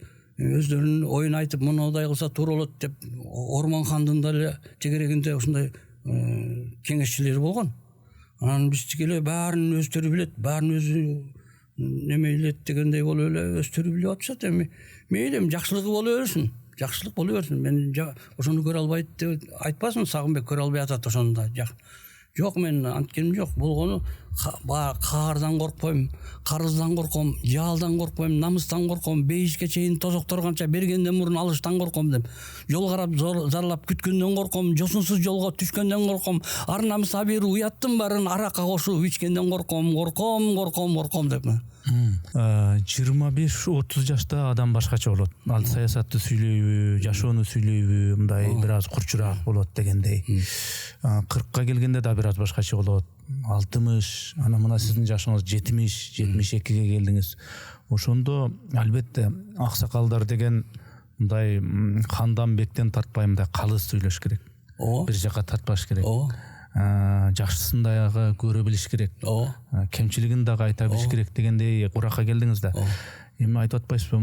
өздөрүнүн оюн айтып, мындай кылса туура болот деп, Ормон хандын деле тегерегинде ушундай кеңешчилери болгон. Анан биздики эле баарын өздөрү билет, баарын өзү неме билет дегендей болуп эле өздөрү билип атышат. Эми мейли жакшылыгы боло берсин, жакшылык боло берсин. Мен ошону көрө албайт деп айтпасын, Сагынбек көрө албай атат ошону да. Жок, мен анткеним жок. Болгону каардан коркпойм, карыздан корком, жаалдан коркпойм, намыстан корком, бейишке чейин тозокторганча бергенден мурун алыштан корком деп. Жол карап зарлап күткөндөн корком, жосунсуз жолго түшкөндөн корком, ар намыса бир уяттын барын аракка кошуп ичкенден корком деп. 25-30 жашта адам башкача болот. Ал саясатты сүйлөйбү, жашоону сүйлөйбү, мындай бир аз курчураак болот дегендей. 40ка келгенде да бир аз башкача болот. 60, ана мына сиздин жашыңыз 70-72ге келдиңиз. Ошондо албетте аксакалдар деген мындай хандан бектен тартпай мындай калыс сүйлөш керек. Бир жака тартпаш керек. Жакшысын дагы көрө билиш керек. Кемчилигин дагы айта билиш керек дегендей куракка келдиңиз да. Эми айтып атпайсызбы,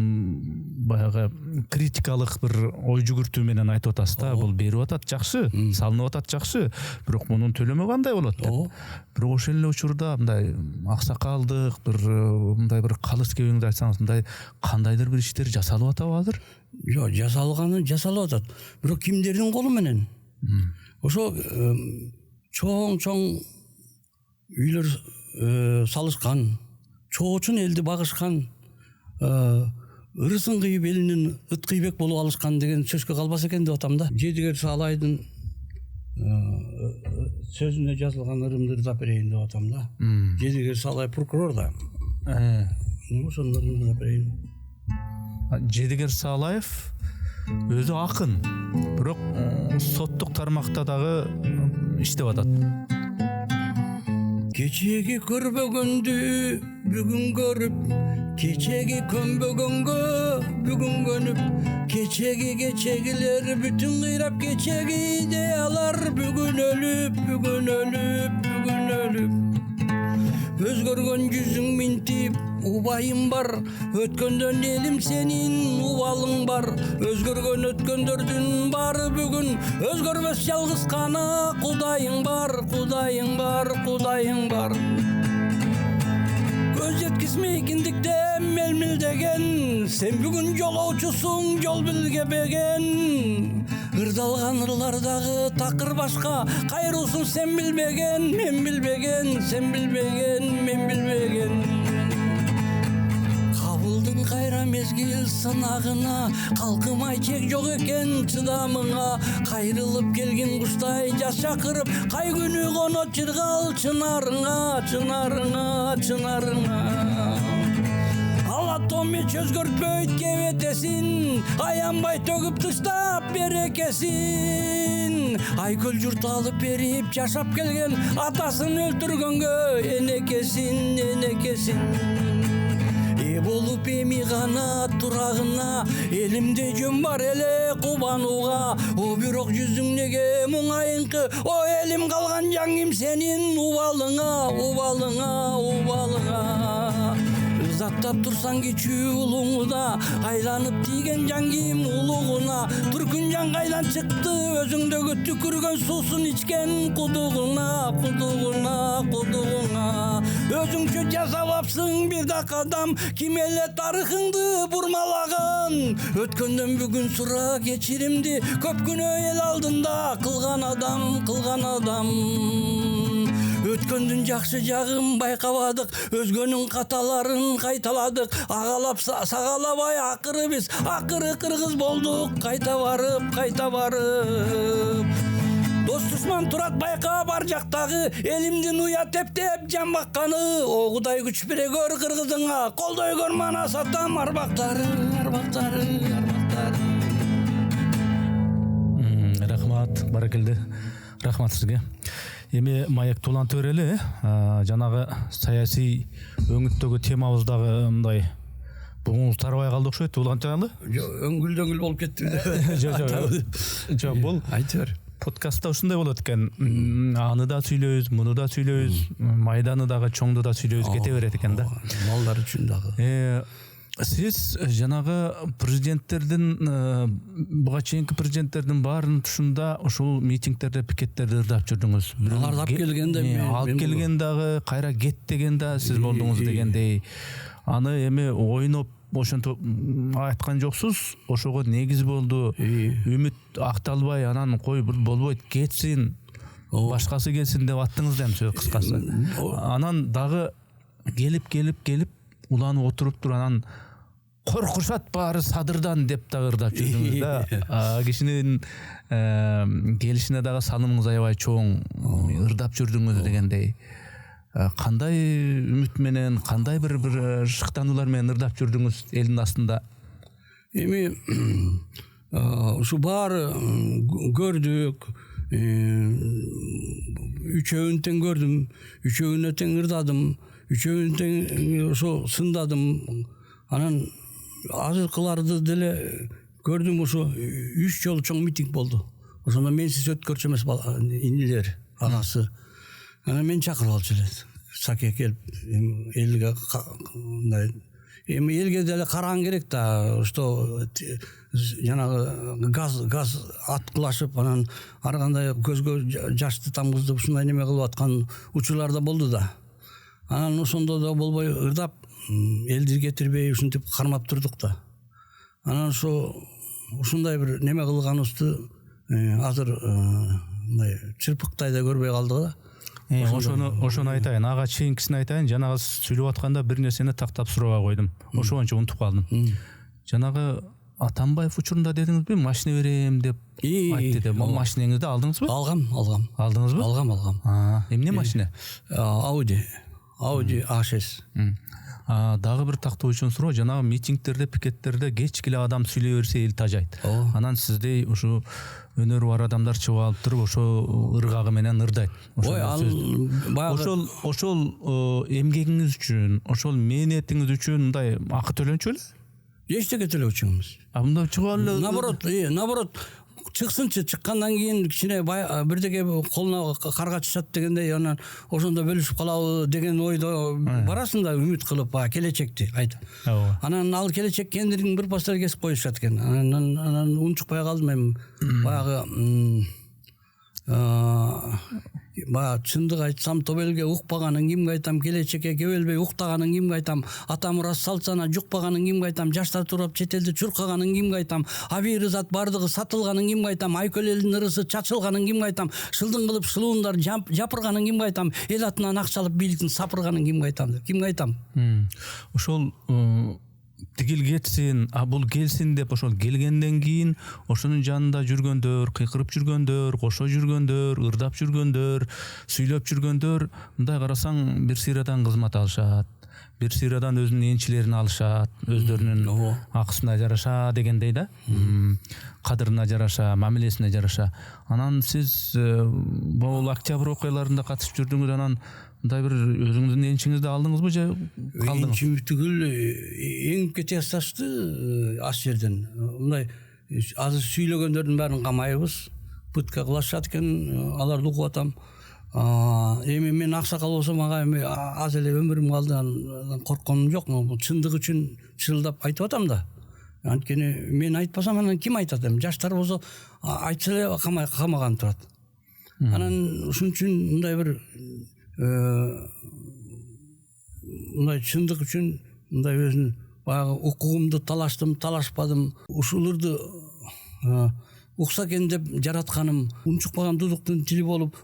баягы критикалык бир ой жүгүртүү менен айтып атасыз да, бул берип атат жакшы, салынып атат жакшы, бирок мунун төлөмө кандай болот деп. Бирок ошол эле учурда мындай аксакалдык бир мындай бир калыс кебеңди айтсаңыз, мындай кандайдыр бир иштер жасалып атабы азыр? Жок, жасалып атат. Бирок кимдердин колу менен? Ошо чоң үйлөр салышкан, чоочун элди багышкан, ырысын кыйып элинин ыткыйбек болуп алышкан деген сөзгө калбас экен деп атам да. Жедигер Салайдын сөзүнө жазылган ырымды ырдап берейин деп атам да. Жедигер Салай прокурор да. Ошону ырдап берейин. Жедигер Салаев өзү акын, бирок соттук тармакта дагы иштеп атат. Кечеги көрбөгөндү бүгүн көрүп, кечеги көнбөгөнгө бүгүн көнүп, кечегилер бүтүн кыйрап, кечеги идеялар бүгүн өлүп. Өзгөргөн жүзүң минтип, убайым бар, өткөндөн элим сенин убалың бар. Өзгөргөн өткөндөрдүн бары бүгүн, өзгөрбөс жалгыз гана Кудайың бар. Көз жеткизмей киндикте мелмилдеген, сен бүгүн жолоочусуң, жол билбеген. Ырдалган ырлардагы такыр башка, кайрусун сен билбеген, мен билбеген, сен билбеген, мен билбеген. Кабылдың кайра мезгил сынагына, калкымай чек жок экен чыдамыңа. Кайрылып келген куштай жас чакырып, кай күнү конот жыргал чынарыңа. Томи өзгөртпөйт кебетесин, аянбай төгүп тыштап берекесин. Айкөл журт алып берип жашап келген, атасын өлтүргөнгө энекесин. Болуп эми гана турагына, элимде жөн бар эле кубанууга. Бирок жүзүң неге муңайыңкы, о элим калган жаңым сенин убалыңа. Заттап турсаң кичүү улуңда, айланып тийген жаңгим улугуна. Түркүн жан кайдан чыкты, өзүңдөгү түкүргөн суусун ичкен кудугуна. Өзүңчө жасап апсың бир дакадам, ким эле тарыхыңды бурмалаган. Өткөндөн бүгүн сура кечиримди, көп күнөө эл алдында кылган адам. Өткөндүн жакшы жагын байкабадык, өзгөнүн каталарын кайталадык. Агалап сагалабай акыры биз, кыргыз болдук, кайта барып. Дос душман турат байка бар жактагы, элимдин уят тептеп жан бакканы. О Кудай күч бере көр кыргызыңа, колдой көр мана сатам арбактары. Рахмат, баракелде. Рахмат сизге. Эми маекти улантып берели. Жанагы саясий өңүттөгү темабыз дагы мындай бугуңуз тарабай калды окшойт, уланталы? Өңгүлдөңгүл болуп кетти. Жок, бул айтып бер. Подкастта ушундай болот экен. Аны да сүйлөйбүз, муну да сүйлөйбүз, майданы дагы чоңду да сүйлөйбүз, кете берет экен да. Балдар үчүн дагы. Сиз жанагы президенттердин, буга чейинки президенттердин баарын тушунда ошол митингтерде, пикеттерде ырдап жүрдүңүз. Аларды алып келгенде алып келген дагы, кайра кет деген да сиз болдуңуз дегендей. Аны эми ойноп ошентип айткан жоксуз, ошого негиз болду. Үмүт акталбай, анан кой болбойт, кетсин. башкасы келсин деп аттыңыз да сөз кыскасы. Анан дагы келип уланып отуруп туруп анан коркушат баары садырдан деп да ырдап жүрдүңүз да. Кишинин келишине дагы салымыңыз аябай чоң, ырдап жүрдүңүз дегендей. Кандай үмүт менен, кандай бир шыктануулар менен ырдап жүрдүңүз элдин астында? Эми ушу баары көрдүк, үчөөүн тең көрдүм, үчөөүнө тең ырдадым, үчөөүн тең ошо сындадым. Анан азыркыларды деле көрдүм, ошо 3 жолу чоң митинг болду. Ошондо менсиз өткөрчү эмес инилер, агасы. Анан мен чакырып алчу эле. Саке келип, элге мындай эми элге деле караган керек да, что жанагы газ аткылашып, анан ар кандай көзгө жашты тамгыздып ушундай неме кылып аткан учурлар да болду да. Анан ошондо да болбой ырдап, элди кетирбей ушинтип кармап турдук да. Анан ушундай бир неме кылганыбызды азыр мындай чырпыктай да көрбөй калдык да. Ошону айтайын, ага чейинкисин айтайын. Жанагы сүйлөп атканда бир нерсени тактап сурабай койдум. Ошончо унутуп калдым. Жанагы Атамбаев учурунда дедиңизби, машина берем деп айтты деп. Машинеңизди алдыңызбы? Алгам. Алдыңызбы? Алгам. Эмне машина? Audi A6. Дагы бир тактоо үчүн суроо, жанагы митингдерде, пикеттерде кечки эле адам сүйлөй берсе эл тажайт. Анан сиздей ушу өнөрү бар адамдар чыгып алып туруп ошо ыргагы менен ырдайт. Ошол эмгегиңиз үчүн, ошол мээнетиңиз үчүн мындай акы төлөнчү беле? Эчтеке төлөбөчүбүз. Мындай чыгып эле Наоборот, чыксынчы, чыккандан кийин кичине бирдеге колуна карга чачат дегендей, анан ошондо бөлүшүп калабы деген ойдо барасың да, үмүт кылып келечекти айтып. Анан ал келечек кендирин бир пастар кесип коюшат экен. Анан унчукпай калдым эми. Баягы чындык айтсам, тобелге укпаганын кимге айтам, келечекке кебелбей уктаганын кимге айтам, атам ырас салсана жукпаганын кимге айтам, жаштар туруп чет элде чуркаганын кимге айтам, абийир зат бардыгы сатылганын кимге айтам, айкөл элдин ырысы чачылганын кимге айтам, шылдың кылып шылуундар жапырганын кимге айтам, эл атынан акча алып бийликтин сапырганын кимге айтам деп. Кимге айтам? Ошол тигил кетсин, бул келсин деп ошол келгенден кийин ошонун жанында жүргөндөр, кыйкырып жүргөндөр, кошо жүргөндөр, ырдап жүргөндөр, сүйлөп жүргөндөр, мындай карасаң бир сыйрадан кызмат алышат, бир сыйрадан өзүнүн энчилерин алышат, өздөрүнүн акысына жараша дегендей да. Кадырына жараша, мамилесине жараша. Анан сиз бул октябрь окуяларында катышып жүрдүңүз, анан мындай бир өзүңүздүн энчиңизди алдыңызбы же калдыңыз? Энчим түгүл, эңип кете башташты аш жерден. Мындай азыр сүйлөгөндөрдүн баарын камайбыз. Пытка кылышат экен, аларды угуп атам. Эми мен аксакал болсом, ага эми аз эле өмүрүм калды, анан коркконум жок. Чындык үчүн чырылдап айтып атам да. Анткени мен айтпасам анан ким айтат эми? Жаштар болсо айтса эле камаган турат. Анан ушун үчүн мындай бир мындай чындык үчүн мындай өзүн баягы укугумду талаштым, талашпадым. Ушуларды укса экен деп жаратканым, унчукпаган дудуктун тили болуп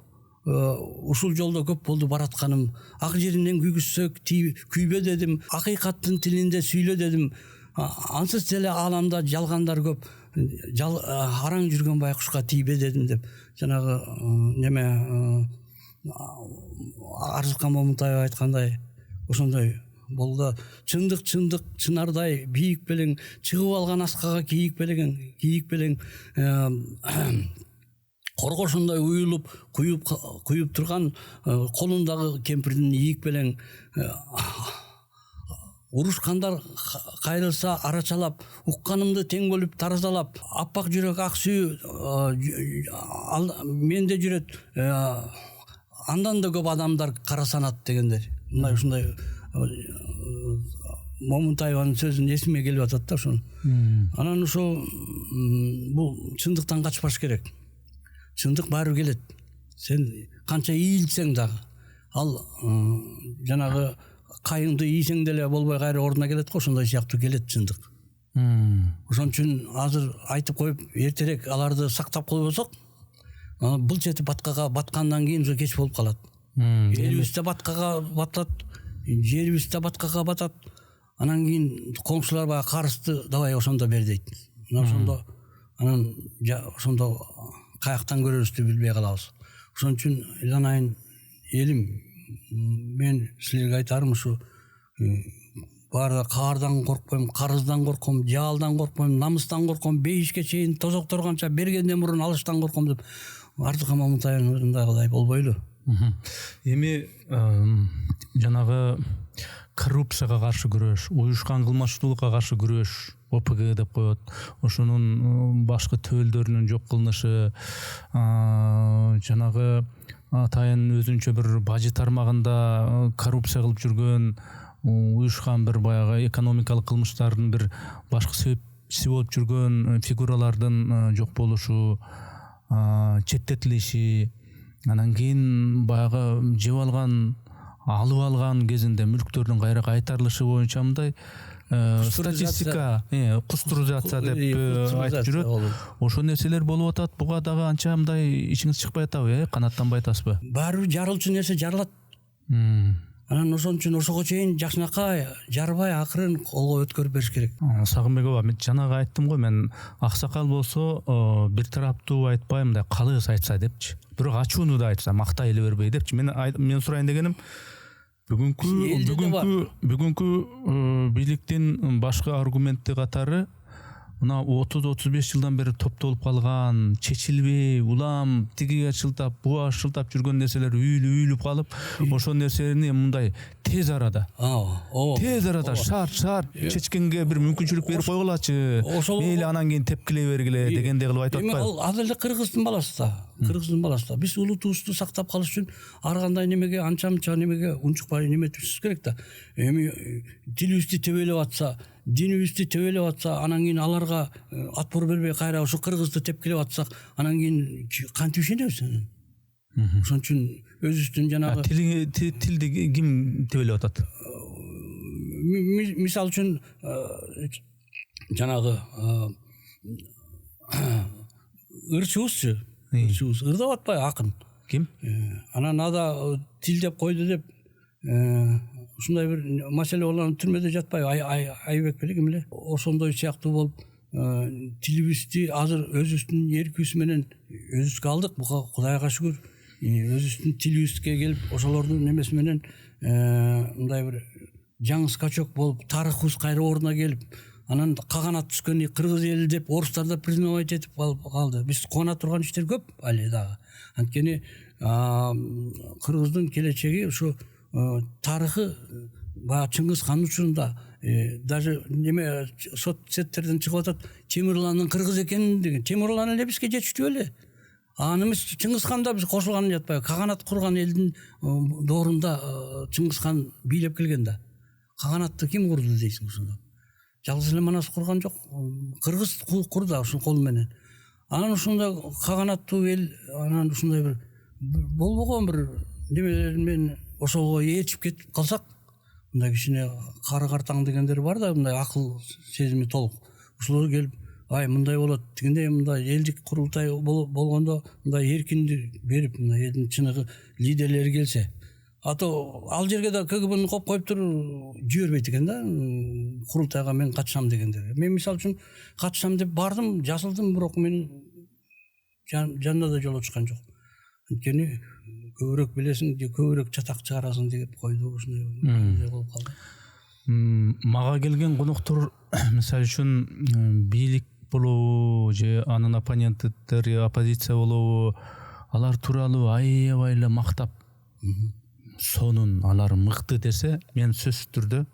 ушул жолдо көп болду баратканым. Ак жеринен күйгүзсөк күйбө дедим, акыйкаттын тилинде сүйлө дедим. Ансыз деле ааламда жалгандар көп, араң жүргөн байкушка тийбе дедим деп. Жанагы неме Арзыкан Момунтаев айткандай, ошондой болду. Чындык чынардай бийик белең, чыгып алган аскага кийик белең коргошундай уюлуп куюп турган колундагы кемпирдин ийик белең, урушкандар кайрылса арачалап, укканымды тең бөлүп таразалап, аппак жүрөк ак сүйүү менде жүрөт, андан да көп адамдар кара санат дегендер. Мындай ушундай Момунтаеванын сөзүн эсиме келип атат да ошону. Анан ошо бул чындыктан качпаш керек. Чындык баары келет. Сен канча ийилсең дагы, ал жанагы кайыңды ийсең деле болбой кайра ордуна келет го, ошондой сыяктуу келет чындык. Ошон үчүн азыр айтып коюп, эртерээк аларды сактап койбосок, анан бул чети баткага баткандан кийин уже кеч болуп калат. Элибиз да баткага батат, жерибиз да баткага батат. Анан кийин коңшулар баягы карызды давай ошондо бер дейт. Ошондо анан ошондо каяктан көрөрүздү билбей калабыз. Ошон үчүн иланайын элим, мен силерге айтарым ушу баары каардан коркпойм, карыздан корком, жаалдан коркпойм, намыстан корком, бейишке чейин тозокторго канча бергенден мурун алыштан корком деп артык мамытайдагыдай болбойлу. Эми жанагы коррупцияга каршы күрөш, уюшкан кылмыштуулукка каршы күрөш, ОПГ деп коет. Ошонун башкы төөлдөрүнүн жок кылынышы, жанагы атайын өзүнчө бир бажы тармагында коррупция кылып жүргөн, уюшкан бир баягы экономикалык кылмыштардын бир башкы себепчиси болуп жүргөн фигуралардын жок болушу, четтетилиши, анан кийин баягы жеп алган, алып алган кезинде мүлктөрдүн кайра кайтарылышы боюнча мындай статистика, кустуризация деп айтып жүрөт. Ошол нерселер болуп атат. Буга дагы анча мындай ичиңиз чыкпай атабы, канаттанбай атасызбы? Баары жарылчу нерсе жарылат. Анан ошон үчүн ошого чейин жакшынакай жарбай акырын колго өткөрүп бериш керек. Сагынбек аба, мен жанагы айттым го, мен аксакал болсо бир тараптуу айтпай, мындай калыс айтса депчи. Бирок ачууну да айтса, мактай эле бербей депчи. Мен сурайын дегеним, бүгүнкү бийликтин башкы аргументи катары мына 30-35 жылдан бери топтолуп калган, чечилбей, улам тигиге чылтап, буга чылтап жүргөн нерселер үйлүп калып, ошол нерсени мындай тез арада шарт чечкенге бир мүмкүнчүлүк берип койгулачы. Мейли анан кийин тепкилей бергиле дегендей кылып айтып атпайбы? Ал азыр эле Кыргыздын баласы да. Биз улутубузду сактап калыш үчүн ар кандай немеге, анча-мынча немеге унчукпай неметишибиз керек да. Эми тилибизди тебелеп атса, динибизди тебелеп атса, анан кийин аларга отпор бербей кайра ошо кыргызды тепкилеп атсак, анан кийин кантип ишенебиз? Ошон үчүн өзүбүздүн жанагы тилди ким тебелеп атат? Мисалы үчүн жанагы ырчыбызчы, ырдап атпайбы акын? Ким? Анан ада тил деп койду деп ушундай бир маселе болгон, түрмөдө жатпайбы? Айбек беле ким эле? Ошондой сыяктуу болуп тилибизди азыр өзүбүздүн эркибиз менен өзүбүзгө алдык. Буга Кудайга шүгүр. Өзүбүздүн тилибизге келип, ошолордун немеси менен мындай бир жаңы скачок болуп, тарыхыбыз кайра ордуна келип, анан каганат түшкөнү кыргыз эли деп орустар да признавать этип калды. Биз кубана турган иштер көп али дагы. Анткени кыргыздын келечеги ушу тарыхы баягы Чыңгыз хан учурунда даже неме соцсеттерден чыгып атат, Темирландын кыргыз экенин деген. Темирлан эле бизге жетиштүү эле. Анымыз Чыңгыз хан да биз кошулган жатпайбы? Каганат курган элдин доорунда Чыңгыз хан бийлеп келген да. Каганатты ким курду дейсиң ошондо? Жалгыз эле Манас курган жок. Кыргыз курду ушул кол менен. Анан ушундай каганаттуу эл, анан ушундай бир болбогон бир немелер менен ошого ээрчип кетип калсак, мындай кичине кары картаң дегендер бар да, мындай акыл сезими толук. Ошолор келип, ай мындай болот, дегенде мындай элдик курултай болгондо мындай эркиндик берип, мындай элдин чыныгы лидерлери келсе, ато ал жерге да КГБны коюп туруп жибербейт экен да, курултайга мен катышам дегендер. Мен мисалы үчүн катышам деп бардым, жазылдым, бирок менин жанына да жол ачкан жок. Анткени көбүрөөк билесиң же көбүрөөк чатак чыгарасың деп койду, ушундай болуп калды. Мага келген коноктор мисалы үчүн бийлик болобу же анын оппоненттери, оппозиция болобу, алар тууралуу аябай эле мактап, сонун алар мыкты десе, мен сөзсүз түрдө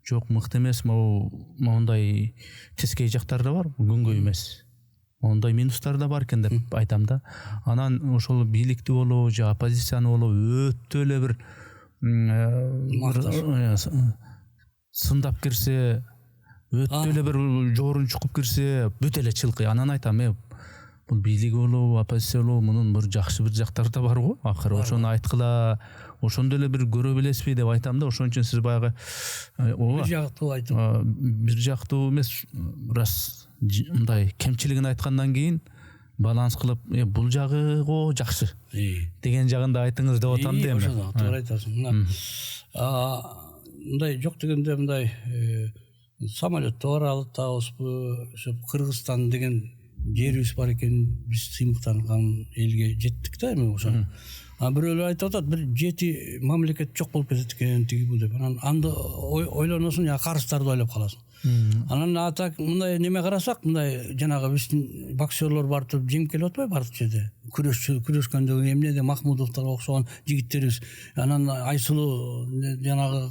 жок, мыкты эмес, моундай тескей жактары да бар, күнгөй эмес. Ондай минустар да бар экен деп айтам да. Анан ошол бийликти болобу же оппозицияны болобу өтө эле бир сындап кирсе, өтө эле бир жоорун чукуп кирсе, бүт эле чылкый. Анан айтам, бул бийлик болобу, оппозиция болобу, мунун бир жакшы бир жактары да бар го. Акыры ошону айткыла, ошондо эле бир көрө билесизби деп айтам да. Ошон үчүн сиз баягы бир жактуу айтып, бир жактуу эмес, раз мындай кемчилигин айткандан кийин баланс кылып бул жагы го жакшы деген жагын да айтыңыз деп атам да эми. Туура айтасың. Мындай жок дегенде мындай самолетто бара алатабызбы, ошо Кыргызстан деген жерибиз бар экен, биз сыймыктанган элге жеттик да эми ошо. Бирөөлөр айтып атат, бир 7 мамлекет жок болуп кетет экен тиги бул деп. Анан анда ойлоносуң, карыздарды ойлоп каласың. Анан атак мындай неме карасак, мындай жанагы биздин боксерлор барып туруп жеңип келип атпайбы бардык жерде. Күрөшкөндөгү эмнеде Махмудовторго окшогон жигиттерибиз, анан Айсулуу жанагы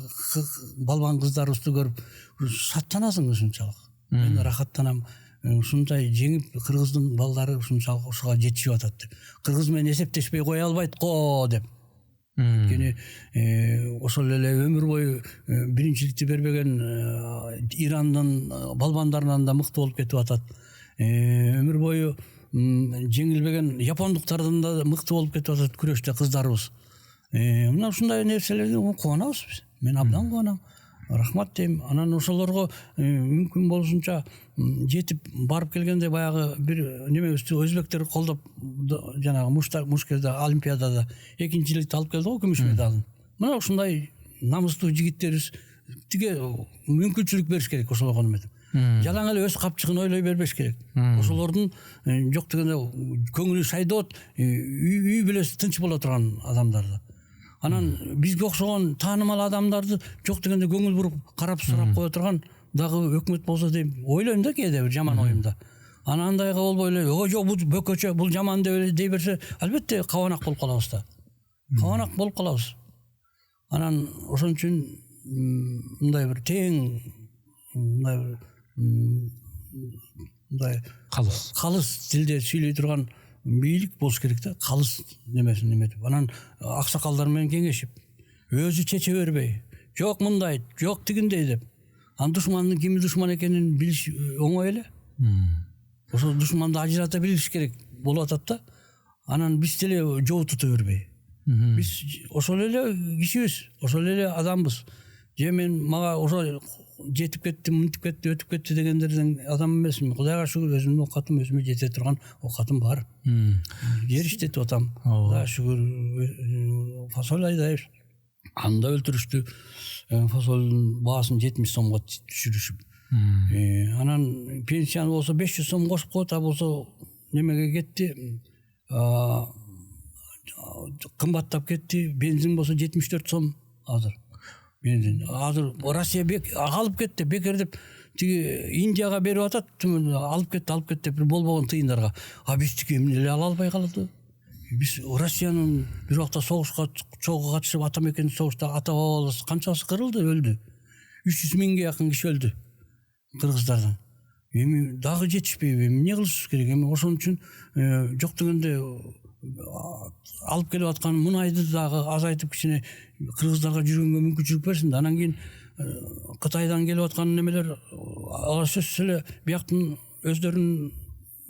балбан кыздарыбызды көрүп шаттанасың ушунчалык. Мен рахаттанам. Ушундай жеңип кыргыздын балдары ушунчалык ушуга жетишип атат деп. Кыргыз менен эсептешпей кое албайт го деп. Кени ошол эле өмүр бою биринчиликти бербеген Ирандын балбандарынан да мыкты болуп кетип атат. Өмүр бою жеңилбеген япондуктардан да мыкты болуп кетип атат күрөштө кыздарыбыз. Мына ушундай нерселерди кубанабыз биз. Мен абдан кубанам. Рахмат дейм. Анан ошолорго мүмкүн болушунча жетип барып келгенде баягы бир немебизди өзбектер колдоп жанагы мушкерде олимпиадада экинчиликти алып келди го, күмүш медалын. Мына ушундай намыстуу жигиттерибиз тиге мүмкүнчүлүк бериш керек ошолорго эметип. Жалаң эле өз капчыгын ойлой бербеш керек. Ошолордун жок дегенде көңүлү шайдоот, үй бүлөсү тынч боло турган адамдарды. Анан бизге окшогон таанымал адамдарды жок дегенде көңүл буруп карап сурап кое турган дагы өкмөт болсо деп ойлойм да кээде бир жаман оюмда. Анан андайга болбой эле, жок бул бөкөчө, бул жаман деп дей берсе, албетте кабанак болуп калабыз да. Кабанак болуп калабыз. Анан ошон үчүн мындай бир тең, мындай калыс тилде сүйлөй турган бийлик болуш керек да, калыс немесин эметип. Анан аксакалдар менен кеңешип, өзү чече бербей, жок мындай, жок тигиндей деп. Ан душмандын кими душман экенин билиш оңой эле. Ошол душманды ажырата билиш керек болуп атат да. Анан биз деле жоо тута бербей. Биз ошол эле кишибиз, ошол эле адамбыз. Же мен мага ошол жетип кетти, мынтип кетти, өтүп кетти дегендерден адам эмесмин. Кудайга шүгүр, өзүмдүн оокатым өзүмө жете турган оокатым бар. Жер иштетип атам. Кудайга шүгүр. Фасоль айдайбыз. Анда өлтүрүштү. Фасолдун баасын 70 сомго түшүрүшүп. Анан пенсияны болсо 500 сом кошуп коет, болсо немеге кетти. Кымбаттап кетти. Бензин болсо 74 сом азыр. Бензин. Азыр Россия алып кетти, бекер деп тиги Индияга берип атат, алып кетти деп болбогон тыйындарга. Биз тиги эмне эле ала албай калды. Биз Россиянын бир вакытта согушка чогуу катышып, атамекен согушта ата-бабаларыбыз канчасы кырылды, өлдү. 300 миңге жакын киши өлдү кыргыздардан. Эми дагы жетишпейби? Эмне кылышыбыз керек? Эми ошон үчүн жок дегенде алып келип аткан мунайды дагы азайтып кичине кыргыздарга жүргөнгө мүмкүнчүлүк берсин да. Анан кийин Кытайдан келип аткан немелер алар сөзсүз эле бияктын өздөрүнүн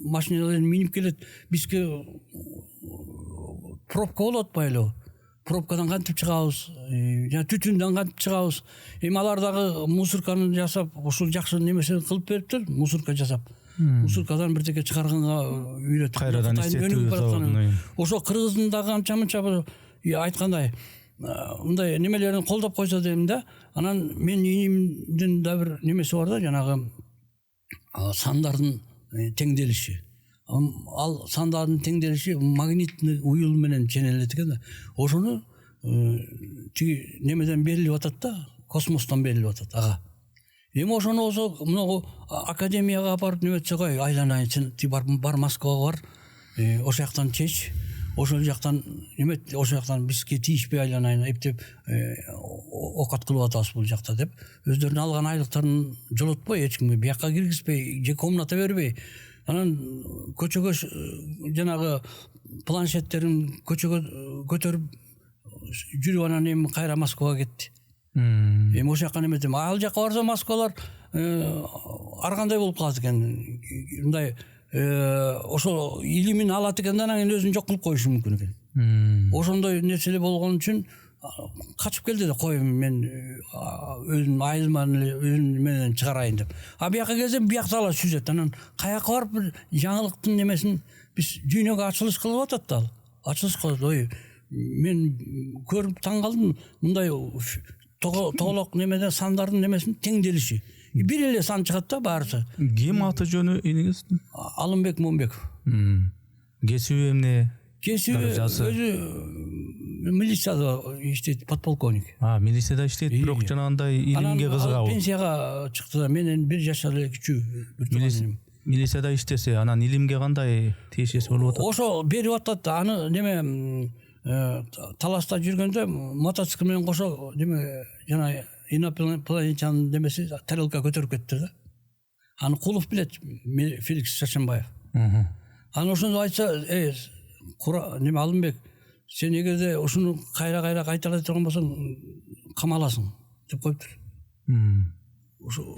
машиналарын минип келет. Бизге пробка болуп атпайлы? Пробкадан кантип чыгабыз? Жана түтүндөн кантип чыгабыз? Эми алар дагы мусорканы жасап, ушул жакшы немесин кылып бериптир, мусорка жасап. Мусоркадан бирдеке чыгарганга үйрөтүп. Кайрадан эстетүү. Ошо кыргыздын дагы анча-мынча айткандай мындай немелерин колдоп койсо дейм да. Анан мен инимдин да бир немеси бар да, жанагы сандардын теңделиши. Ал сандардын теңделиши магнитный уюл менен ченелет экен да. Ошону тиги немеден берилип атат да, космостон берилип атат ага. Эми ошону болсо мына академияга барып неметсе кой, айланайын, сен бар Москвага бар, ошол жактан чеч, ошол жактан эмет, ошол жактан бизге тийишпей айланайын эптеп оокат кылып атабыз бул жакта деп, өздөрүнүн алган айлыктарын жолотпой, эч кимге биякка киргизбей, же комната бербей, анан көчөгө жанагы планшеттерин көчөгө көтөрүп жүрүп, анан эми кайра Москвага кетти. Эми ошол жака неметем, ал жака барса Москвалар ар кандай болуп калат экен, мындай ошол илимин алат экен да, анан өзүн жок кылып коюшу мүмкүн экен. Ошондой нерселер болгон үчүн качып келди да кой мен өзүм айылманы өзүм менен чыгарайын деп. А бияка келсем биякта ала сүзөт. Анан каяка барып бир жаңылыктын немесин биз дүйнөгө ачылыш кылып атат да ал. Ачылыш кылат. Ой, мен көрүп таң калдым. Мындай тоголок немеде сандардын немесин теңделиши. Бир эле сан чыгат да баарысы. Ким аты жөнү эниңиздин? Алымбек Момбеков. Кесиби эмне? Кесиби өзү милицияда иштейт, подполковник. Милицияда иштейт, бирок жанагындай илимге кызыгабы? Пенсияга чыкты да, менен 1 жаш эле күчүү. Милицияда иштесе, анан илимге кандай тиешеси болуп атат? Ошо берип атат. Аны неме таласта жүргөндө мотоцикл менен кошо неме жана инопланетянын демеси тарелка көтөрүп кетти да. Аны Кулов билет, Феликс Шашенбаев. Аны ошондо айтса, неме Алымбек, сен эгерде ушуну кайра кайталай турган болсоң камаласың деп коюптур.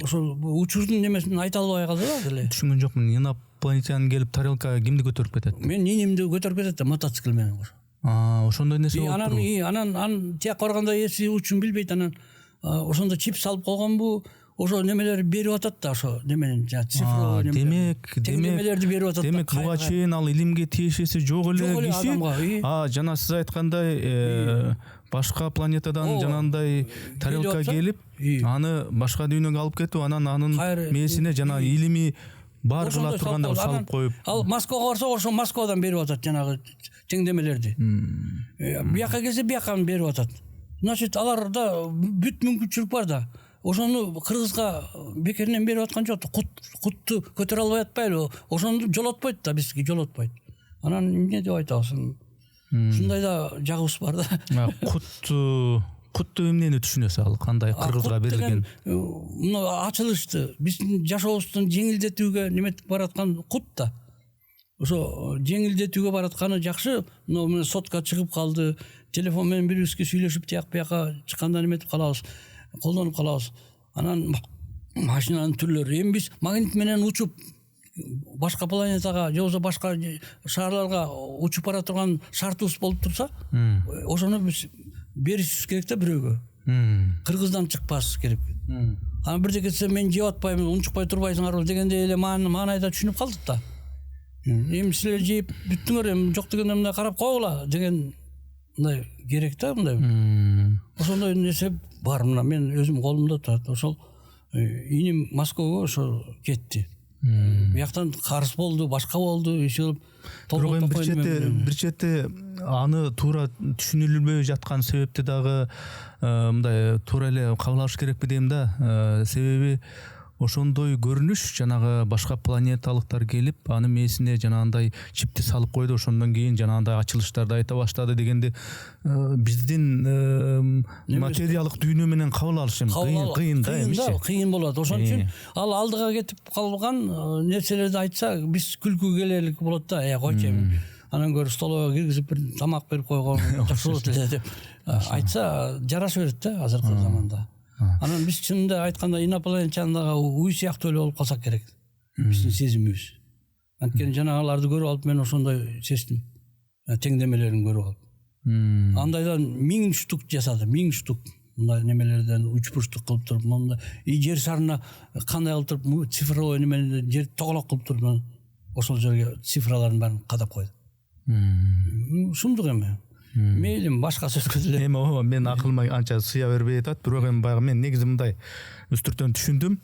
Ошол учурдун немесин айта албай калды да деле. Түшүнгөн жокмун. Инопланетян келип тарелка кимди көтөрүп кетет? Мен инимди көтөрүп кетет да мотоцикл менен кошо. Ошондой нерсе болуп турбу. Анан тияк барганда эси учун билбейт. Анан ошондо чип салып койгонбу? Ошо немелер берип атат да, ошо неменин цифровой немелерди берип атат. Демек буга чейин ал илимге тиешеси жок эле киши. Жана сиз айткандай башка планетадан жанагындай тарелка келип, аны башка дүйнөгө алып кетип, анан анын мээсине жана илими бар кыла турганда салып коюп. Ал Москвага барса, ошо Москвадан берип атат жанагы теңдемелерди. Бияка келсе бияканы берип атат. Значит, аларда бүт мүмкүнчүлүк бар да. Ошону Кыргызга бекеринен берип аткан жок. Кутту көтөрө албай атпайлы. Ошону жолотпойт да, бизге жолотпойт. Анан эмне деп айтабыз? Ушундай да жагыбыз бар да. Кутту эмнени түшүнөсүз ал? Кандай Кыргызга берилген? Мына ачылышты, биздин жашообуздун жеңилдетүүгө неметип бараткан кут да. Ошо жеңилдетүүгө баратканы жакшы. Мына сотка чыгып калды. Телефон менен бирибизге сүйлөшүп тияк бияка чыкканда неметип калабыз, колдонуп калабыз. Анан машинанын түрлөрү. Эми биз магнит менен учуп башка планетага же болбосо башка шаарларга учуп бара турган шартыбыз болуп турса, ошону биз беришибиз керек да бирөөгө. Кыргыздан чыкпаш керек. Анан бирде кетсе мен жеп атпаймын, унчукпай турбайсыңарбы дегенде эле маанайда түшүнүп калдык да. Эми силер жеп бүттүңөр, эми жок дегенде мындай карап койгула деген мындай керек да, мындай. Ошондой нерсе бар. Мына мен өзүм колумда турат. Ошол иним Москвага ошо кетти. Бияктан карыз болду, башка болду, иши кылып бир чети аны туура түшүнүлбөй жаткан себепти дагы мындай туура эле кабыл алыш керекпи дейм да. Себеби ошондой көрүнүш жанагы башка планеталыктар келип, анын мээсине жанагындай чипти салып койду, ошондон кийин жанагындай ачылыштарды айта баштады дегенде биздин материалдык дүйнө менен кабыл алышым кыйын да, эмичи? Кыйын болот. Ошон үчүн ал алдыга кетип калган нерселерди айтса, биз күлкү келерлик болот да. Койчу эми. Анан көрүп столовойго киргизип бир тамак берип койгон жакшы болот эле деп айтса жараша берет да азыркы заманда. Анан биз чынында айтканда инопланетяндагы уй сыяктуу эле болуп калсак керек. Биздин сезимибиз. Анткени жанагаларды көрүп алып мен ошондой сездим. Теңдемелерин көрүп алып. Андайдан 1000 штук жасады, 1000 штук. Мындай немелерден учпуштук кылып туруп, мындай жер шарына кандай кылып туруп цифровой немени жер тоголок кылып туруп, ошол жерге цифралардын баарын кадап койду. Ушундук эми. Мейлим башка сөзгө деле. Эми ооба мен акылыма анча сыя бербей атат, бирок эми баягы мен негизи мындай үстүртөн түшүндүм.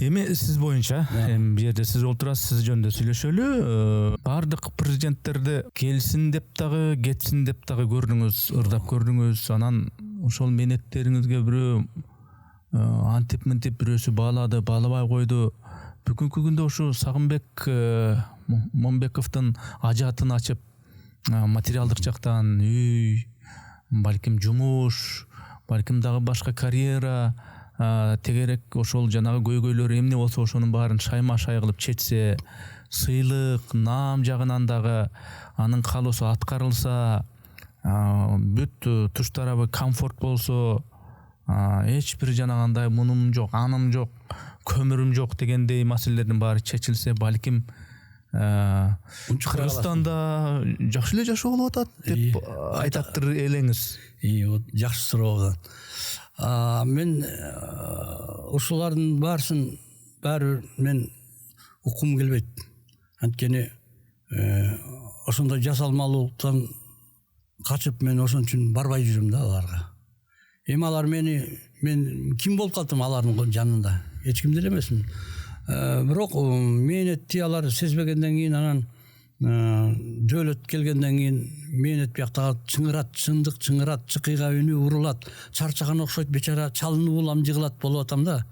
Эми сиз боюнча, эми бу жерде сиз олтурасыз, сиз жөнүндө сүйлөшөлү. Бардык президенттерди келсин деп дагы, кетсин деп дагы көрдүңүз, ырдап көрдүңүз. Анан ошол менеттериңизге бирөө антип-мынтип бирөөсү баалады, баалабай койду. Бүгүнкү күндө ушу Сагынбек Момбековдун ажатын ачып, материалдык жактан үй, балким жумуш, балким дагы башка карьера, тегерек ошол жанагы көйгөйлөр эмне болсо ошонун баарын шайма-шай кылып чечсе, сыйлык, наам жагынан дагы анын каалоосу аткарылса, бүт туш тарабы комфорт болсо, эч бир жанагындай мунум жок, аным жок, көмүрүм жок дегендей маселелердин баары чечилсе, балким Кыргызстанда жакшы эле жашоо болуп атат деп айтаттыр элеңиз. Жакшы суроо. Мен ушулардын баары мен укум келбейт. Анткени ошондой жасалмалуулуктан качып мен ошон үчүн барбай жүрөм да аларга. Эми алар мен ким болуп калдым алардын жанында? Эч ким деле эмесмин. Бирок мээнетти алар сезбегенден кийин анан дөөлөт келгенден кийин мээнет бияктагы чыңдык чыңырат, чыкыйга үнү урулат, чарчаган окшойт бечара, чалынып улам жыгылат болуп атам да.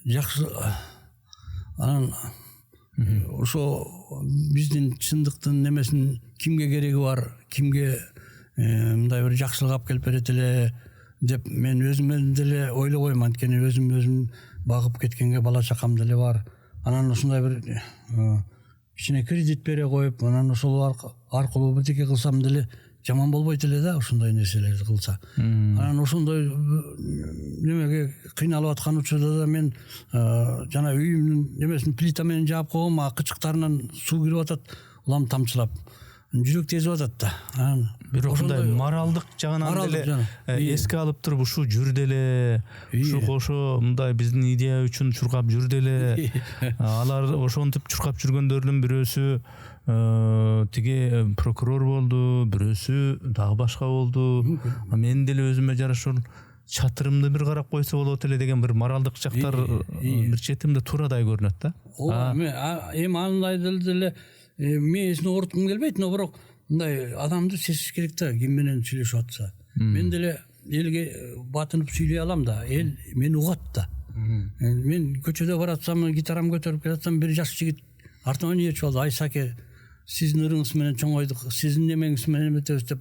Жакшы анан ошо биздин чындыктын немесин кимге кереги бар, кимге мындай бир жакшылык алып келип берет эле деп мен өзүмөн деле ойлобойм. Анткени өзүм багып кеткенге бала чакам деле бар. Анан ушундай бир кичине кредит бере коюп, анан ошол аркылуу бирдеке кылсам деле жаман болбойт эле да, ошондой нерселерди кылса. Анан ошондой немеге кыйналып аткан учурда да мен жана үйүмдүн немесин плита менен жаап койгом, кычыктарынан суу кирип атат, улам тамчылап. Жүрөк тезип атат да. Бирок ушундай моралдык жагынан деле эске алып туруп ушу жүрдү эле, ушу ошо мындай биздин идея үчүн чуркап жүрдү эле. Алар ошентип чуркап жүргөндөрдүн бирөөсү тиги прокурор болду, бирөөсү дагы башка болду. Мен деле өзүмө жараша чатырымды бир карап койсо болот эле деген бир моралдык жактар бир четимде турадай көрүнөт да. Эми андай деле мээсин ооруткум келбейт, но бирок мындай адамды сезиш керек да, ким менен сүйлөшүп атса. Мен деле элге батынып сүйлөй алам да, эл мени угат да. Мен көчөдө баратсам, гитарам көтөрүп келатсам, бир жаш жигит артынан ээрчип алды. Ай Саке, сиздин ырыңыз менен чоңойдук, сиздин немеңиз менен эметебиз деп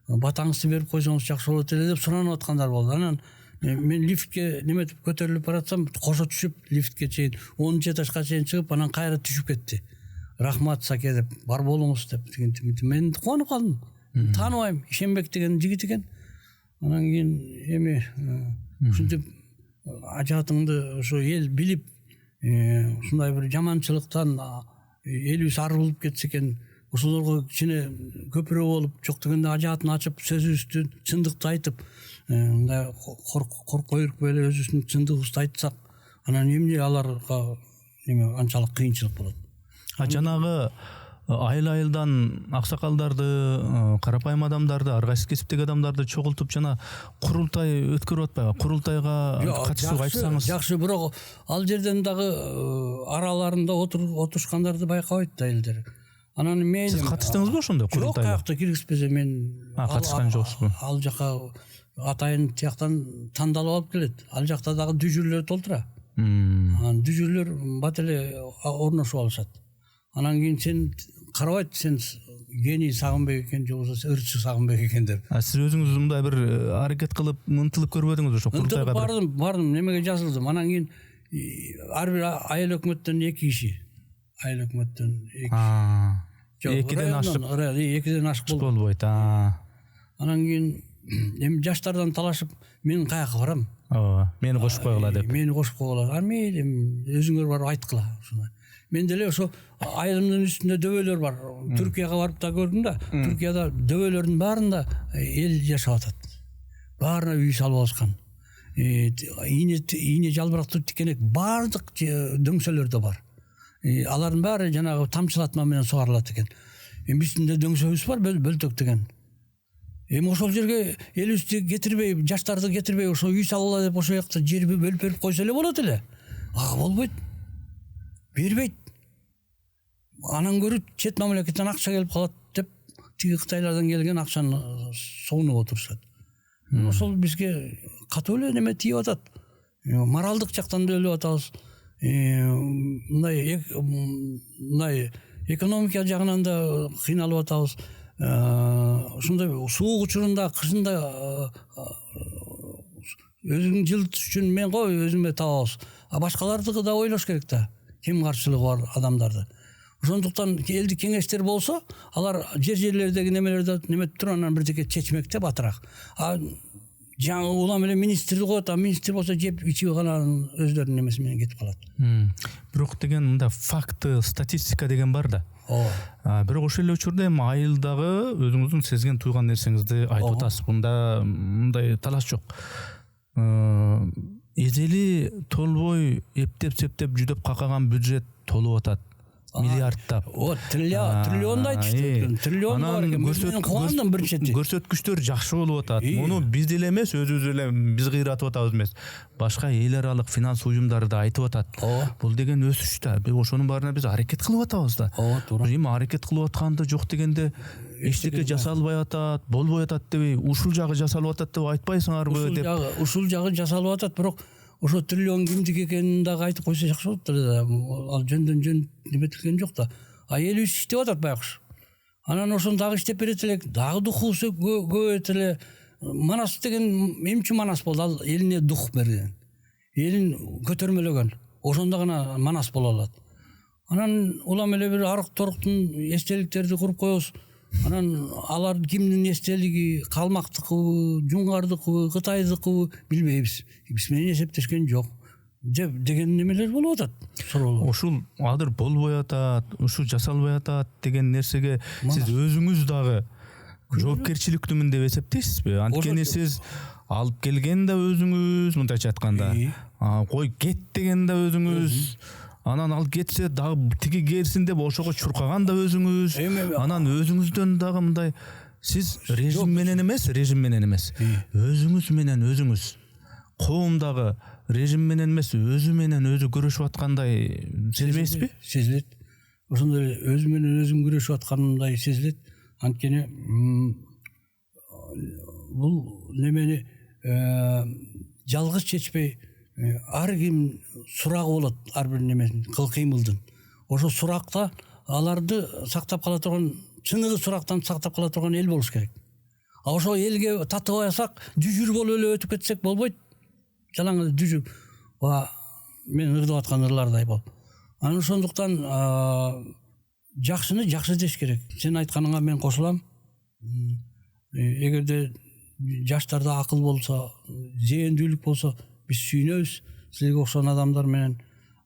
батаңызды берип койсоңуз жакшы болот эле деп суранып аткандар болду. Анан мен лифтке неметип көтөрүлүп баратсам, кошо түшүп лифтке чейин 10 этажга чейин чыгып, анан кайра түшүп кетти. Рахмат Саке деп, бар болуңуз деп. Мен кубанып калдым. Тааныбайм, Ишенбек деген жигит экен. Анан кийин эми ушинтип ажатыңды ошо эл билип, ушундай бир жаманчылыктан элибиз ары болуп кетсе экен, ошолорго кичине көпүрө болуп, жок дегенде ажатын ачып, сөзүбүздү чындыкты айтып, мындай коркпой үркпөй эле өзүбүздүн чындыгыбызды айтсак, анан эмне аларга анчалык кыйынчылык болот. Жанагы айыл-айылдан аксакалдарды, карапайым адамдарды, ар кайсы кесиптеги адамдарды чогултуп жана курултай өткөрүп атпайбы? Курултайга катышууга айтсаңыз. Жакшы, бирок ал жерден дагы араларында отурушкандарды байкабайт да элдер. Анан мен сиз катыштыңызбы ошондой курултайга? Жок, каякта киргизбесе мен катышкан жоксузбу? Ал жака атайын тияктан тандалып алып келет. Ал жакта дагы дүжүрлөр толтура. Анан дүжүрлөр бат эле орношуп алышат. Анан кийин сен карабайт, сен гений Сагынбек экен же болбосо ырчы Сагынбек экен деп. Сиз өзүңүз мындай бир аракет кылып, ынтылып көрбөдүңүзбү ошо курултайга? Бардым, немеге жазылдым. Анан кийин ар бир айыл өкмөттөн 2 киши. Айыл өкмөттөн 2 киши. Экиден ашык болбойт. Анан кийин эми жаштардан талашып, мен каяка барам? Мени кошуп койгула деп. Мени кошуп койгула. Мейли, өзүңөр барып айткыла. Мен деле ошо айылымдын үстүндө дөбөлөр бар. Түркияга барып да көрдүм да. Түркияда дөбөлөрдүн баарында эл жашап атат. Баарына үй салып алышкан. Ийне жалбырактуу тикенек баардык дөңсөлөрдө бар. Алардын баары жанагы тамчылатма менен сугарылат экен. Биздин да дөңсөбүз бар, бөлтөк деген. Эми ошол жерге элибизди кетирбей, жаштарды кетирбей, ошо үй салгыла деп ошол жакта жерби бөлүп берип койсо эле болот эле. Болбойт. Бербейт. Анан көрүп чет мамлекеттен акча келип калат деп тиги Кытайлардан келген акчаны согунуп отурушат. Ошол бизге катуу эле неме тийип атат. Моралдык жактан да өлүп атабыз. Мындай экономика жагынан да кыйналып атабыз. Ушундай суук учурунда, кышында өзүң жылытыш үчүн мен өзүмө табабыз. Башкалардыкы да ойлош керек да. Ким каршылыгы бар адамдарды. Ошондуктан элди кеңештер болсо, алар жерлердеги немелерди неметип туруп анан бирдеке чечмек да батыраак. жаңы улам эле министрлик коет, а министр болсо жеп ичип гана өздөрүнүн немеси менен кетип калат. Бирок деген мында факты, статистика деген бар да. Бирок ошол эле учурда эми айылдагы өзүңүздүн сезген туйган нерсеңизди айтып атасыз. Мында мындай талаш жок. Эзели толбой эптеп септеп жүдөп какаган бюджет толуп атат. Миллиардтап. Триллиондай түштү. Триллион бар экен. Менин кубандым биринчи. Көрсөткүчтөр жакшы болуп атат. Муну биз деле эмес, өзүбүз эле биз кыйратып атабыз эмес. Башка эл аралык финанс уюмдары да айтып атат. Бул деген өсүш да. Ошонун баарына биз аракет кылып атабыз да. Туура. Эми аракет кылып атканда жок дегенде эчтеке жасалбай атат, болбой атат деп, ушул жагы жасалып атат деп айтпайсыңарбы деп. Ушул жагы жасалып атат, бирок ошо триллион кимдики экенин дагы айтып койсо жакшы болот да. Ал жөндөн жөн неметилген жок да. А эл үч иштеп атат баягы. Анан ошону дагы иштеп берет элек, дагы духусу көбөйт эле. Манас деген эмчи Манас болду, ал элине дух берген. Элин көтөрмөлөгөн. Ошондо гана Манас боло алат. Анан улам эле бир арык торуктун эстеликтерди куруп коебуз. Анан алар кимдин эстелиги, Калмактыкыбы, Жуңгардыкыбы, Кытайдыкыбы билбейбиз. Биз менен эсептешкен жок. Деген немелер болуп атат. Суроолор. Ушул азыр болбой атат, ушул жасалбай атат деген нерсеге сиз өзүңүз дагы жоопкерчиликтүүмүн деп эсептейсизби? Анткени сиз алып келген да өзүңүз, мындайча айтканда. Кой кет деген да өзүңүз. Анан ал кетсе дагы тиги келсин деп ошого чуркаган да өзүңүз. Анан өзүңүздөн дагы мындай сиз режим менен эмес, өзүңүз менен өзүңүз. Коомдагы режим менен эмес, өзү менен өзү күрөшүп аткандай сезбейсизби? Сезилет. Ошондой өзү менен өзүм күрөшүп аткандай сезилет. Анткени бул немени жалгыз чечпей, ар ким сурагы болот, ар бир немесин, кыл кыймылдын. Ошо суракта аларды сактап кала турган, чыныгы сурактан сактап кала турган эл болуш керек. А ошо элге татып алсак, жүжүр болуп эле өтүп кетсек болбойт. Жалаң эле жүжүр. Мен ырдап аткан ырлардай болуп. Анан ошондуктан жакшыны жакшы деш керек. Сен айтканыңа мен кошулам. Эгерде жаштарда акыл болсо, зээндүүлүк болсо, биз сүйүнөбүз. Силерге окшогон адамдар менен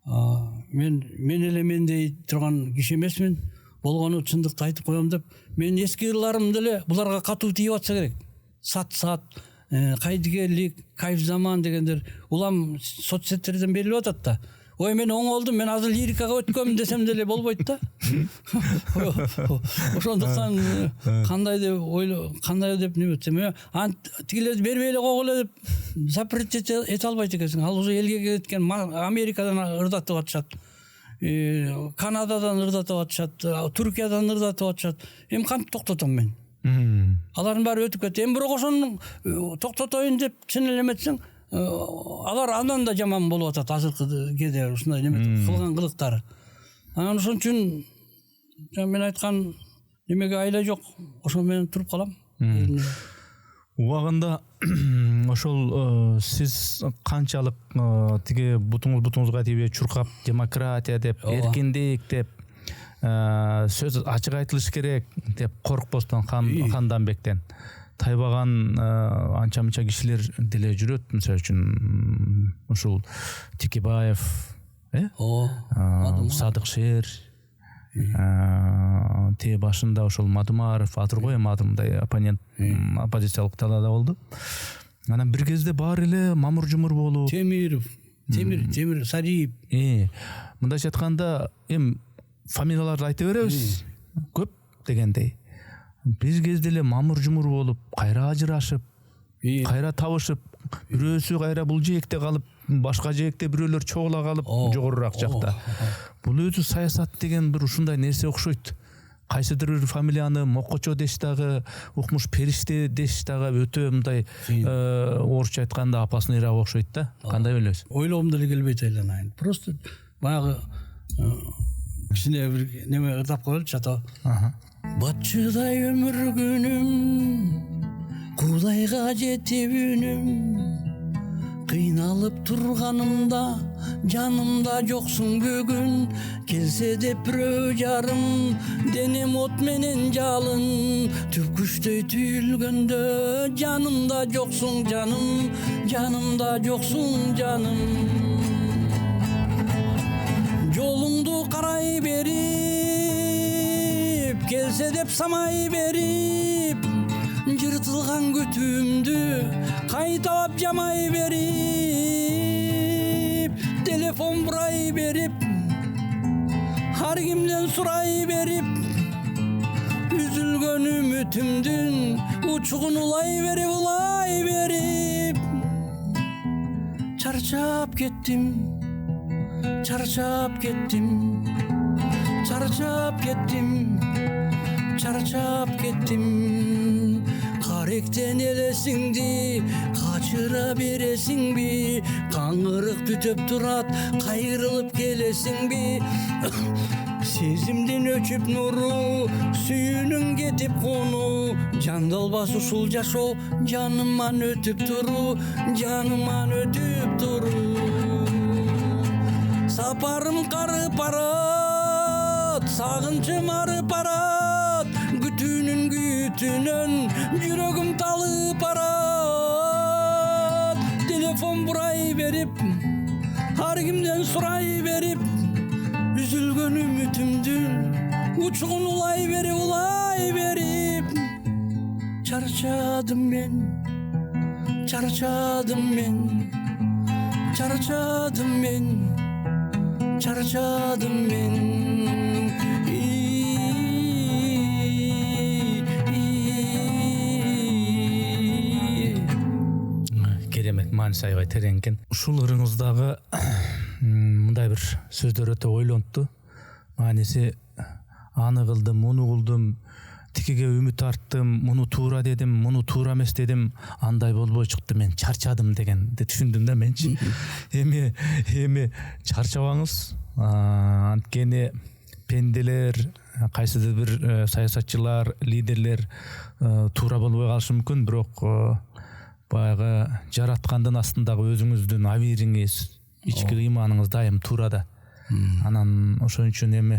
мен эле мендей турган киши эмесмин. Болгону чындыкты айтып коем деп, мен эски ырларым деле буларга катуу тийип атса керек. Сат, кайдыгерлик, кайф заман дегендер улам соцсеттерден берилип атат да. Ой, мен оңолдум, мен азыр лирикага өткөм десем деле болбойт да. Ошондуктан кандай деп неме этсем, тигилерди бербей эле койгула деп запрет эте албайт экенсиң. Ал уже элге кеткен, Америкадан ырдатып атышат. Канададан ырдатып атышат, Түркиядан ырдатып атышат. Эми кантип токтотом мен? Алардын баары өтүп кетти. Эми бирок ошону токтотоюн деп сен эле эметсең, алар андан да жаман болуп атат азыркы кезде ушундай неме кылган кылыктары. Анан ошон үчүн мен айткан немеге айла жок. Ошол менен туруп калам. Убагында ошол сиз канчалык тиги бутуңузга тийбей чуркап демократия деп, эркиндик деп, сөз ачык айтылыш керек деп коркпостон Ханданбектен тайбаган анча-мынча кишилер деле жүрөт. Мисалы үчүн ушул Тикибаев, Садыкшер, те башында ошол Мадумаров, азыр го эми мындай оппонент, оппозициялык талаада болду. Анан бир кезде баары эле мамыр-жумур болуп, Темир Сариев. Мындайча айтканда, эми фамилияларды айта беребиз, көп дегендей. Биз кезде эле мамыр-жумур болуп, кайра ажырашып, кайра табышып, бирөөсү кайра бул жээкте калып, башка жээкте бирөөлөр чогула калып, жогорураак жакта. Бул өзү саясат деген бир ушундай нерсе окшойт. Кайсыдыр бир фамилияны Мокочо деш дагы, Укмуш Периште деш дагы өтө мындай орусча айтканда опасныйраак окшойт да. Кандай ойлойсуз? Ойлогум деле келбейт айланайын. Просто баягы кичине бир неме ырдап коелучу ата. Батчыдай өмүр күнүм, Кудайга жетип үнүм, кыйналып кайрылып турганымда жанымда жоксуң бүгүн келсе деп бирөө жарым денем от менен жалын түпкүчтөй түйүлгөндө жанымда жоксуң жаным жанымда жоксуң жаным жолуңду карай берип келсе деп самай берип жыртылган күтүүмдү кайталап жамай берип телефон бурай берип ар кимден сурай берип үзүлгөн үмүтүмдүн учугун улай берип чарчап кеттим чарчап кеттим чарчап кеттим чарчап кеттим каректен элесиңди качыра бересиңби каңырык түтөп турат кайрылып келесиңби сезимдин өчүп нуру сүйүүнүң кетип кону жандалбас ушул жашоо жаныман өтүп туру сапарым карып барат сагынчым арып барат күтүүнүн күйүтүнөн жүрөгүм талып барат телефон бурай берип ар кимден сурай берип үзүлгөн үмүтүмдүн учугун улай берип чарчадым мен чарчадым мен чарчадым мен чарчадым мен керемет мааниси аябай терең экен. Ушул ырыңыздагы мындай бир сөздөр өтө ойлонтту. Мааниси аны кылдым, муну кылдым, тикиге үмүт арттым, муну туура дедим, муну туура эмес дедим, андай болбой чыкты, мен чарчадым дегенди түшүндүм да менчи. Эми чарчабаңыз. Анткени пенделер, кайсыдыр бир саясатчылар, лидерлер туура болбой калышы мүмкүн, бирок баягы жараткандын астындагы өзүңүздүн абийириңиз, ички ыйманыңыз дайым туурада. Анан ошон үчүн эми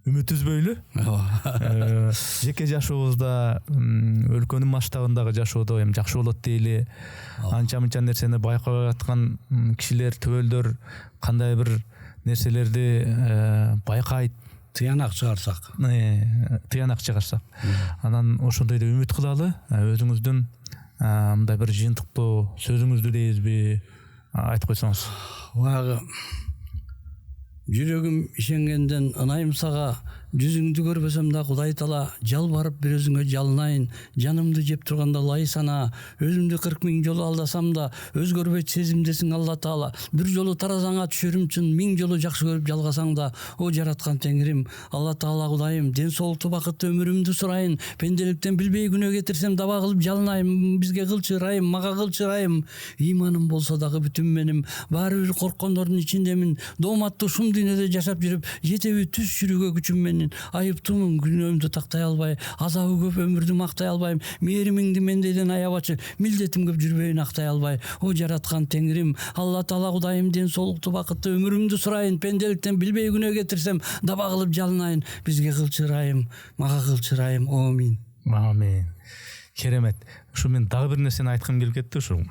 үмүт үзбөйлү. Жеке жашообузда, өлкөнүн масштабындагы жашоодо эми жакшы болот дейли. Анча-мынча нерсени байкабай аткан кишилер, төбөлдөр кандай бир нерселерди байкайт. Тыянак чыгарсак. Анан ошондой да үмүт кылалы. Өзүңүздүн мындай бир жыйынтыктуу сөзүңүздү дейбизби айтып койсоңуз. Баягы жүрөгүм ишенгенден ынайым сага жүзүңдү көрбөсөм да Кудай Таала жалбарып бир өзүңө жалынайын жанымды жеп турганда лай сана өзүмдү 40 000 жолу алдасам да өзгөрбөйт сезимдесиң Алла Таала бир жолу таразаңа түшөрүм үчүн 1000 жолу жакшы көрүп жалгасаң да о жараткан Теңирим Алла Таала Кудайым ден соолукту бакытты өмүрүмдү сурайын пенделиктен билбей күнөө кетирсем даба кылып жалынайын бизге кылчы ырайым мага кылчы ырайым ыйманым болсо дагы бүтүн меним баары бир корккондордун ичиндемин дооматтуу ушул дүйнөдө жашап жүрүп жетеби түз жүрүүгө күчүм менен айыптуумун күнөөмдү тактай албай азабы көп өмүрдү мактай албайм мээримиңди мендейден аябачы милдетим көп жүрбөйүн актай албай о жараткан Теңирим Алла Таала Кудайым ден соолукту бакытты өмүрүмдү сурайын пенделиктен билбей күнөө кетирсем даба кылып жалынайын бизге кылчы ырайым мага кылчы ырайым амин. Амин. Керемет. Ушу мен дагы бир нерсени айткым келип кетти ушул.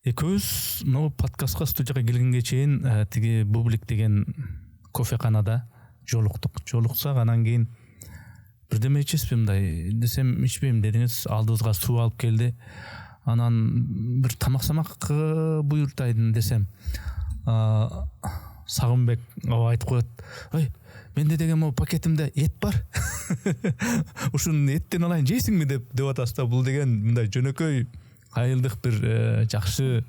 Экөөбүз но подкастка студияга келгенге чейин тиги Бублик деген кофеканада жолуксак анан кийин бирдеме ичесизби мындай десем ичпейм дедиңиз алдыбызга суу алып келди анан бир тамак буйрутайын десем Сагынбек аба айтып коет ой менде деген могу пакетимде эт бар ушуну эттен алайын жейсиңби деп атасыз да бул деген мындай жөнөкөй айылдык бир жакшы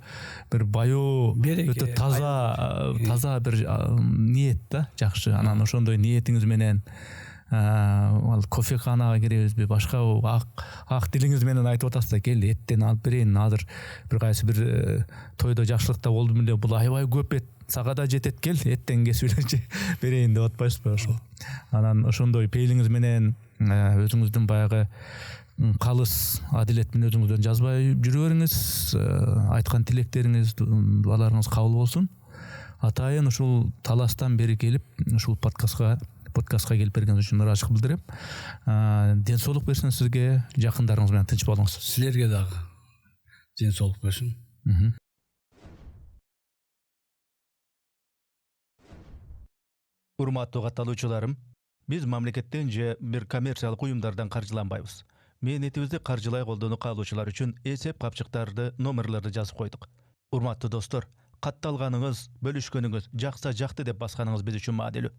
бир баю өтө таза бир ниет да жакшы анан ошондой ниетиңиз менен ал кофеканага киребизби башка ак дилиңиз менен айтып атасыз да кел эттен алып берейин азыр бир кайсы бир тойдо жакшылыкта болдум эле бул аябай көп эт сага да жетет кел эттен кесип эле берейин деп атпайсызбы ошол анан ошондой пейилиңиз менен өзүңүздүн баягы калыс адилет менен өзүңүздөн жазбай жүрө бериңиз. Айткан тилектериңиз, дуаларыңыз кабыл болсун. Атайын ушул таластан бери келип ушул подкастка келип бергениңиз үчүн ыраазычылык билдирем. Ден соолук берсин сизге, жакындарыңыз менен тынч болуңуз. Силерге дагы ден соолук берсин. Урматтуу катталуучуларым, биз мамлекеттен же бир коммерциялык уюмдардан каржыланбайбыз. Мээнетибизди каржылай колдонуу каалоочулар үчүн эсеп капчыктарды, номерлерди жазып койдук. Урматтуу достор, катталганыңыз, бөлүшкөнүңүз, жакса жакты деп басканыңыз биз үчүн маанилүү.